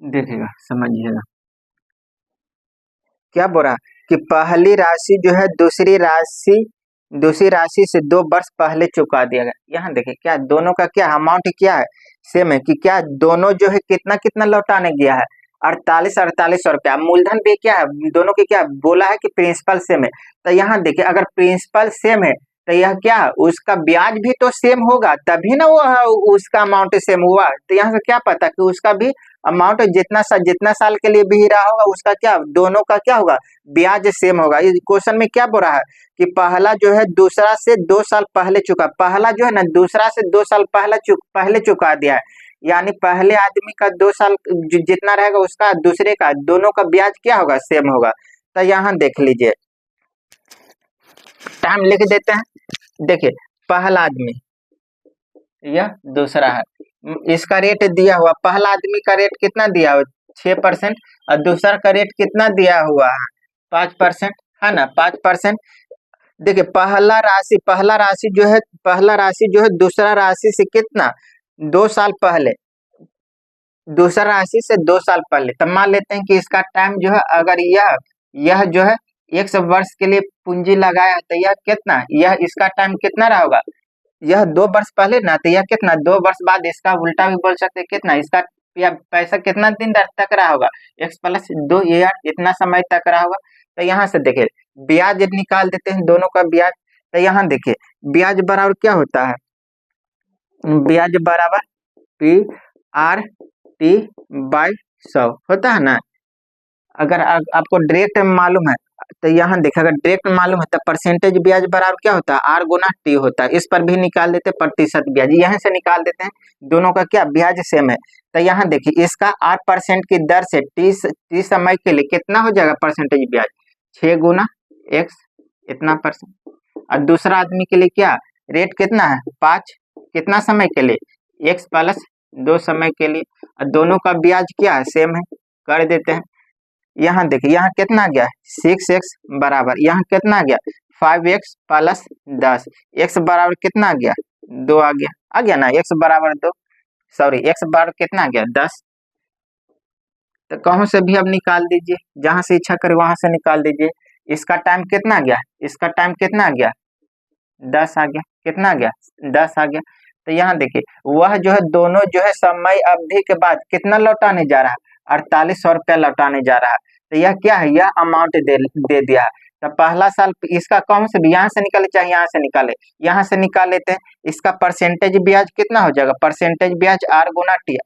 देखिएगा समझिएगा क्या बोल रहा कि पहली राशि जो है दूसरी राशि से 2 वर्ष पहले चुका दिया गया। यहाँ देखिए क्या दोनों का क्या अमाउंट क्या है सेम है, कि क्या दोनों जो है कितना कितना लौटाने गया है 48,000 रुपया। मूलधन भी क्या है दोनों के क्या बोला है कि प्रिंसिपल सेम है। तो यहाँ देखिए अगर प्रिंसिपल सेम है तो यह क्या है उसका ब्याज भी तो सेम होगा, तभी ना वो उसका अमाउंट सेम हुआ। तो यहाँ से क्या पता कि उसका भी अमाउंट जितना साल के लिए भी रहा होगा उसका क्या दोनों का क्या होगा ब्याज सेम होगा। इस क्वेश्चन में क्या बोल रहा है कि पहला जो है दूसरा से 2 साल पहले चुका, पहला जो है ना दूसरा से 2 साल पहले चुका दिया है। यानी पहले आदमी का 2 साल जितना रहेगा उसका दूसरे का दोनों का ब्याज क्या होगा सेम होगा। तो यहाँ देख लीजिए टाइम लिख देते हैं। देखिए पहला आदमी यह दूसरा है, इसका रेट दिया हुआ पहला आदमी का रेट कितना दिया हुआ 6% और दूसरा का रेट कितना दिया हुआ है 5% है ना 5%। देखिए पहला राशि जो है दूसरा राशि से कितना 2 साल पहले, दूसरा राशि से 2 साल पहले। तब मान लेते हैं कि इसका टाइम जो है अगर यह जो है 100 वर्ष के लिए पूंजी लगाया तो यह कितना यह इसका टाइम कितना रहा होगा यह 2 वर्ष पहले ना, तो यह कितना 2 वर्ष बाद इसका उल्टा भी बोल सकते हैं कितना इसका पैसा कितना दिन तक रहा होगा, x+2 ईयर इतना समय तक रहा होगा। तो यहाँ से देखिए ब्याज निकाल देते हैं दोनों का ब्याज। तो यहाँ देखिए ब्याज बराबर क्या होता है, ब्याज बराबर PRT/100 होता है ना। अगर आपको डायरेक्ट मालूम है तो यहाँ देखिए, अगर डायरेक्ट मालूम है तो परसेंटेज ब्याज बराबर क्या होता है, R गुना T होता है। इस पर भी निकाल देते प्रतिशत ब्याज, यहाँ से निकाल देते हैं, दोनों का क्या ब्याज सेम है। तो यहाँ देखिए इसका 8% की दर से टी समय के लिए कितना हो जाएगा परसेंटेज ब्याज, 6 गुना x इतना परसेंट। और दूसरा आदमी के लिए क्या रेट कितना है 5, कितना समय के लिए, x+2 समय के लिए। और दोनों का ब्याज क्या है सेम है, कर देते हैं। यहाँ देखिए यहाँ कितना गया 6x बराबर, यहाँ कितना गया 5x + 10, x बराबर कितना गया 2 आ गया ना, x बराबर 2, सॉरी x बराबर कितना गया 10। तो कहीं से भी अब निकाल दीजिए, जहां से इच्छा करे वहां से निकाल दीजिए। इसका टाइम कितना गया, इसका टाइम कितना गया 10 आ गया, कितना गया 10 आ गया। तो यहाँ देखिए वह जो है दोनों जो है समय अवधि के बाद कितना लौटाने जा रहा है, 4800 रुपया लौटाने जा रहा है। तो यह क्या है, यह अमाउंट दे दिया है। तो पहला साल इसका कौन से भी यहाँ से निकाले चाहे यहाँ से निकाले, यहाँ से निकाल लेते हैं। इसका परसेंटेज ब्याज कितना हो जाएगा, परसेंटेज ब्याज R गुना T,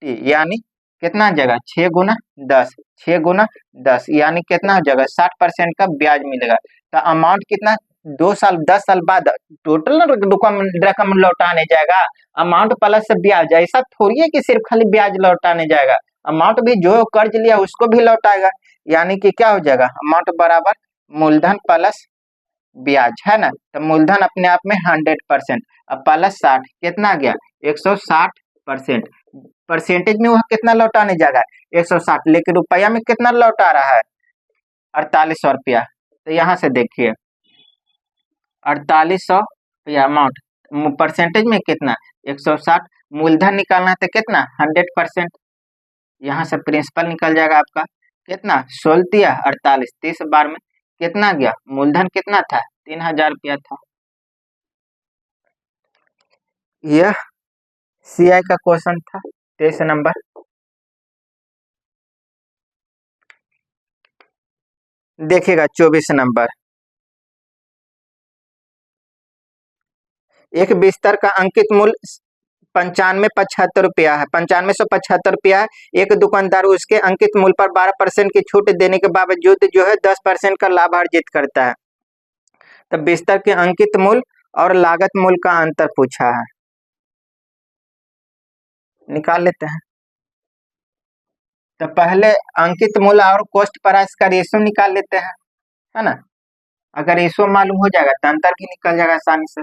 यानी कितना हो जाएगा 6 गुना 10, 6 गुना 10 यानी कितना हो जाएगा 60% का ब्याज मिलेगा। तो अमाउंट कितना 2 साल 10 साल बाद टोटल रकम लौटाने जाएगा, अमाउंट प्लस ब्याज। ऐसा थोड़ी है कि सिर्फ खाली ब्याज लौटाने जाएगा, अमाउंट भी जो कर्ज लिया उसको भी लौटाएगा। यानी कि क्या हो जाएगा अमाउंट बराबर मूलधन प्लस ब्याज, है ना। तो मूलधन अपने आप में 100%, अब प्लस 60 कितना गया 160%। परसेंटेज में वह कितना लौटाने जाएगा 160, लेकिन रुपया में कितना लौटा रहा है 4800 रुपया। तो यहाँ से देखिए 4800 रुपया अमाउंट, परसेंटेज में कितना 160, मूलधन निकालना तो कितना 100%। यहाँ से प्रिंसिपल निकल जाएगा आपका कितना 16 या 48, 30 बार में कितना गया, मूलधन कितना था 3000 रुपया था। यह CI का क्वेश्चन था 23 नंबर। देखिएगा 24 नंबर, एक बिस्तर का अंकित मूल्य 9575 रुपया है, 9575 रुपया है। एक दुकानदार उसके अंकित मूल्य पर 12% की छूट देने के बावजूद जो है 10% का लाभ अर्जित करता है। तो बिस्तर के अंकित मूल्य और लागत मूल्य का अंतर पूछा है, निकाल लेते हैं। तो पहले अंकित मूल्य और कॉस्ट प्राइस का रेशियो निकाल लेते हैं, है ना। अगर रेशियो मालूम हो जाएगा तो अंतर भी निकल जाएगा आसानी से।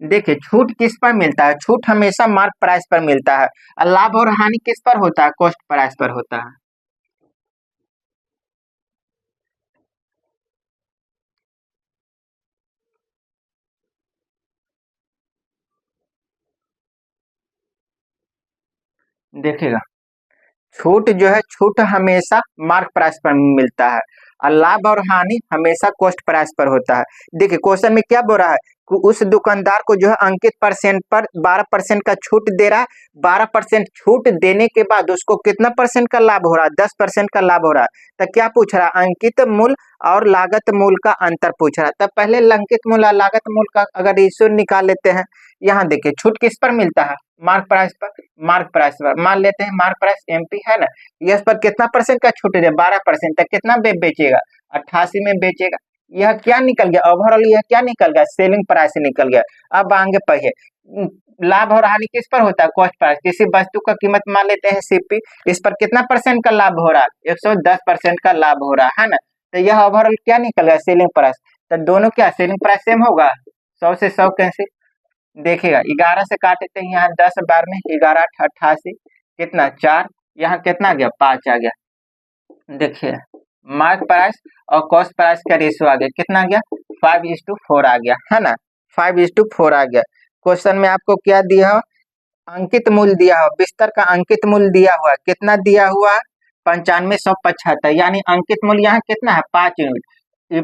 देखिए छूट किस पर मिलता है, छूट हमेशा मार्क प्राइस पर मिलता है, और लाभ और हानि किस पर होता है, कॉस्ट प्राइस पर होता है। देखिएगा छूट जो है, छूट हमेशा मार्क प्राइस पर मिलता है, और लाभ और हानि हमेशा कॉस्ट प्राइस पर होता है। देखिए क्वेश्चन में क्या बोल रहा है कि उस दुकानदार को जो है अंकित परसेंट पर 12% का छूट दे रहा है, 12% छूट देने के बाद उसको कितना परसेंट का लाभ हो रहा है, 10% का लाभ हो रहा है। तो क्या पूछ रहा है, अंकित मूल्य और लागत मूल्य का अंतर पूछ रहा है। तब पहले अंकित मूल्य और लागत मूल्य का अगर रेशियो निकाल लेते हैं। यहाँ देखिए छूट किस पर मिलता है, मार्क प्राइस पर, मार्क प्राइस पर मान लेते हैं, मार्क प्राइस MP है ना, यस पर कितना परसेंट का छूट दे 12%, तक कितना बेचेगा 88 में बेचेगा। यह क्या निकल गया ओवरऑल, यह क्या निकल गया सेलिंग प्राइस निकल गया। अब आगे पढ़िए, लाभ और हानि किस पर होता है, कॉस्ट प्राइस। किसी वस्तु का कीमत मान लेते हैं CP, इस पर कितना परसेंट का लाभ हो रहा है 110% का लाभ हो रहा है ना। तो यह ओवरऑल क्या निकल गया सेलिंग प्राइस। तो दोनों क्या सेलिंग प्राइस सेम होगा, 100 से 100 कैसे देखिएगा, 11 से काटते हैं, यहाँ 10 बार में 11 8 88 कितना 4, यहाँ कितना गया 5 आ गया। देखिए मार्क प्राइस और कॉस्ट प्राइस का रेशियो आ गया, कितना गया 5:4 आ गया, है ना, 5:4 आ गया। क्वेश्चन में आपको क्या दिया हो, अंकित मूल्य दिया हो, बिस्तर का अंकित मूल्य दिया हुआ, कितना दिया हुआ 9575, यानी अंकित मूल्य यहाँ कितना है 5 यूनिट,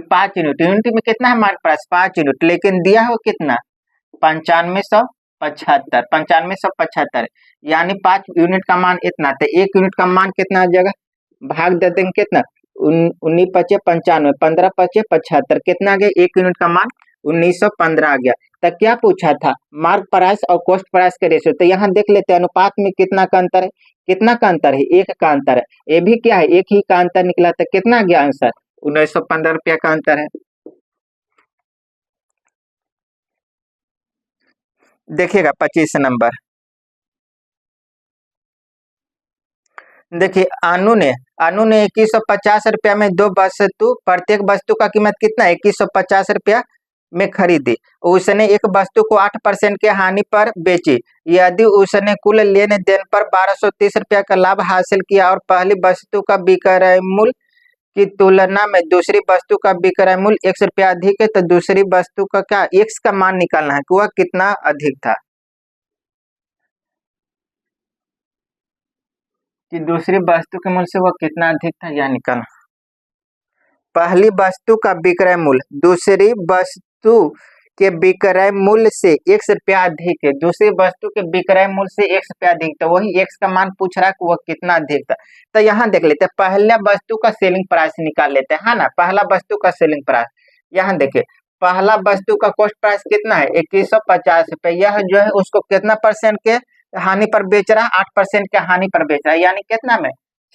5 यूनिट, यूनिट में कितना है मार्क प्राइस 5 यूनिट, लेकिन दिया हो कितना 9575, पचहत्तर, 9575, यानी 5 यूनिट का मान इतना, तो 1 यूनिट का मान कितना आ जाएगा, भाग दे देंगे कितना, 19 × 5 = 95, 15 × 5 = 75, कितना आ गया, 1 यूनिट का मान 1915 आ गया। तो क्या पूछा था, मार्क प्राइस और कॉस्ट प्राइस के रेशियो। तो यहाँ देख लेते हैं अनुपात में कितना का अंतर है, कितना का अंतर है, 1 का अंतर है, ये भी क्या है, 1 ही का अंतर निकला। तो कितना आ गया आंसर, 1915 रुपया का अंतर है। देखिएगा 25 नंबर, देखिए अनु ने 2150 रुपया में 2 वस्तु, प्रत्येक वस्तु का कीमत कितना, 2150 रुपया में खरीदी। उसने एक वस्तु को 8% के हानि पर बेची। यदि उसने कुल लेने देन पर 1230 रुपया का लाभ हासिल किया और पहली वस्तु का विक्रय मूल्य की तुलना में दूसरी वस्तु का विक्रय मूल्य X रुपया अधिक है, तो दूसरी वस्तु का क्या, X का मान निकालना है कि वह कितना अधिक था, कि दूसरी वस्तु के मूल्य से वह कितना अधिक था, यह निकालना। पहली वस्तु का विक्रय मूल्य दूसरी वस्तु के विक्रय मूल्य से X रुपया अधिक है, दूसरी वस्तु के विक्रय मूल्य से X रुपया अधिक, तो वही X का मान पूछ रहा है कि वह कितना अधिक था। तो यहाँ देख लेते हैं, पहला वस्तु का सेलिंग प्राइस निकाल लेते हैं, है ना, पहला वस्तु का सेलिंग प्राइस। यहाँ देखिए पहला वस्तु का कॉस्ट प्राइस कितना है, 2150 रुपये। यह जो है उसको कितना परसेंट के हानि पर बेच रहा है, 8% के हानि पर बेच रहा है, यानी कितना में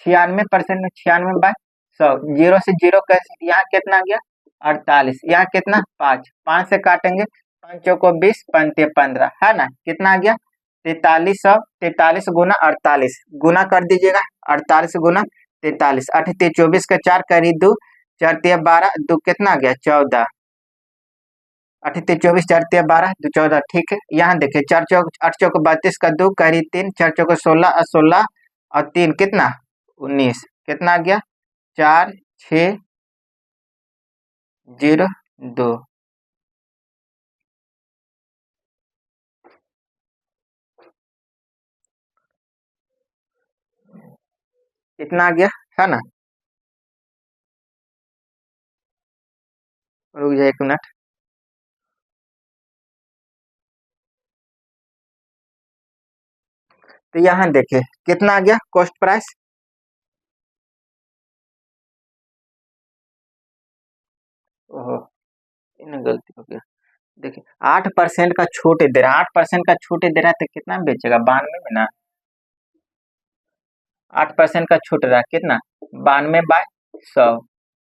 96% में, 96/100, 0 से 0 कैसे, यहाँ कितना गया 48, यहाँ कितना 5, 5 से काटेंगे, 5 को 20, 5 15, है ना, कितना आ गया 4300, 43 गुना 48 गुना कर दीजिएगा, 48 गुना 43, 8 × 24 का 4 करी 2, 4 × 12, 2 कितना आ गया 14, 8 × 24, 4 × 12, 2 14, ठीक है। यहाँ देखिए 4 चौक 8 चौक 32 का 2 करी 3, 4 चौक 16 और 16 और 3 कितना 19, कितना आ गया 4602, कितना आ गया, है ना, रुक जाए 1 मिनट। तो यहाँ देखिए कितना आ गया कॉस्ट प्राइस, ओहो इन्हें गलती हो गया, देखिए 8% का छूट दे रहा है, 8% का छूट दे रहा है, तो कितना में बेचेगा 92 में ना, 8% का छूट रहा है, कितना 92/100,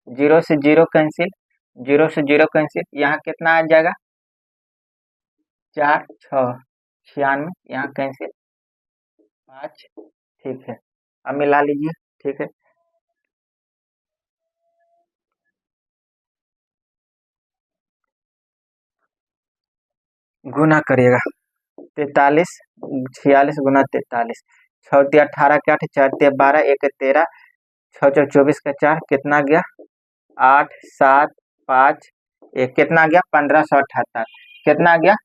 0 से 0 कैंसिल, 0 से 0 कैंसिल, यहाँ कितना आ जाएगा 4 6 96, यहाँ कैंसिल 5, ठीक है, अब मिला लीजिए, ठीक है, गुना करिएगा 43, 46 गुना 43, 6 × 18 के 8, 4 × 12, 1 × 13, 6 × 24 का 4, कितना गया 8 7 5 1, कितना गया 1578, कितना गया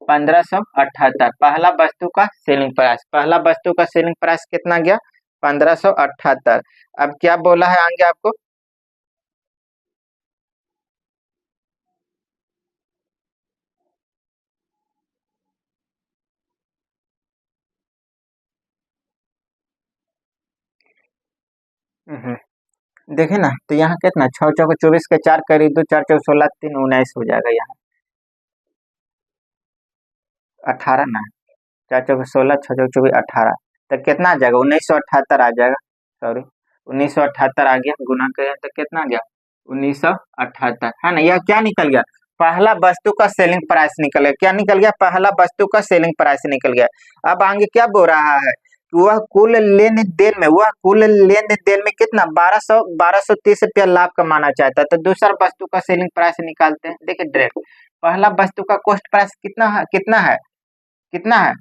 1578, पहला वस्तु का सेलिंग प्राइस, पहला वस्तु का सेलिंग प्राइस कितना गया 1578। अब क्या बोला है आगे आपको, देखे ना, तो यहाँ कितना 6 चौक 24 के 4 करी 2, 4 चौक 16, 3 19 हो जाएगा, यहाँ 18 ना, 4 चौक 16, 6 चौक 24, 18, तो कितना आ जाएगा 1978 आ जाएगा, सॉरी 1978 आ गया, गुना करें तो कितना आ गया 1978, है ना, यह क्या निकल गया, पहला वस्तु का सेलिंग प्राइस निकल गया, क्या निकल गया, पहला वस्तु का सेलिंग प्राइस निकल गया। अब आगे क्या बोल रहा है, वह कुल लेन देन में, वह कुल लेन देन में कितना 1230 रुपया लाभ कमाना चाहता है, तो दूसरा वस्तु का सेलिंग प्राइस निकालते हैं। देखिए डायरेक्ट पहला वस्तु का कॉस्ट प्राइस कितना है, कितना है, कितना है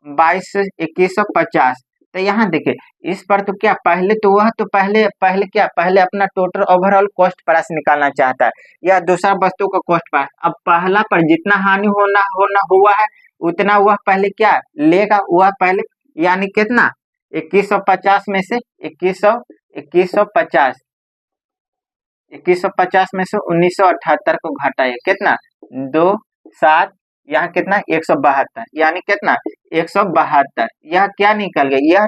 2150। तो यहाँ देखिए इस पर तो क्या पहले तो वह तो पहले पहले क्या पहले अपना टोटल ओवरऑल कॉस्ट प्राइस निकालना चाहता है, या दूसरा वस्तु का कॉस्ट प्राइस। अब पहला पर जितना हानि होना होना हुआ है उतना वह पहले क्या लेगा, वह पहले, यानी कितना 2150 में से 2150 2150 में से 1978 को घटाइए, कितना 2 7 यहाँ कितना 172, यानी कितना 172। यह क्या निकल गया,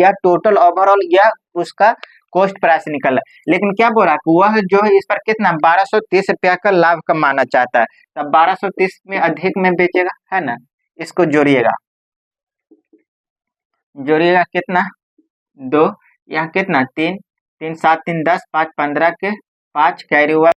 यह टोटल ओवरऑल यह उसका कॉस्ट प्राइस निकल रहा है। लेकिन क्या बोल रहा है, वह जो है इस पर कितना 1230 रुपया का लाभ कमाना चाहता है, तब 1230 में अधिक में बेचेगा, है ना। इसको जोड़िएगा, कितना 2, यहाँ कितना 3, 3 7 3 10, 5 15 के 5 कैरी हुआ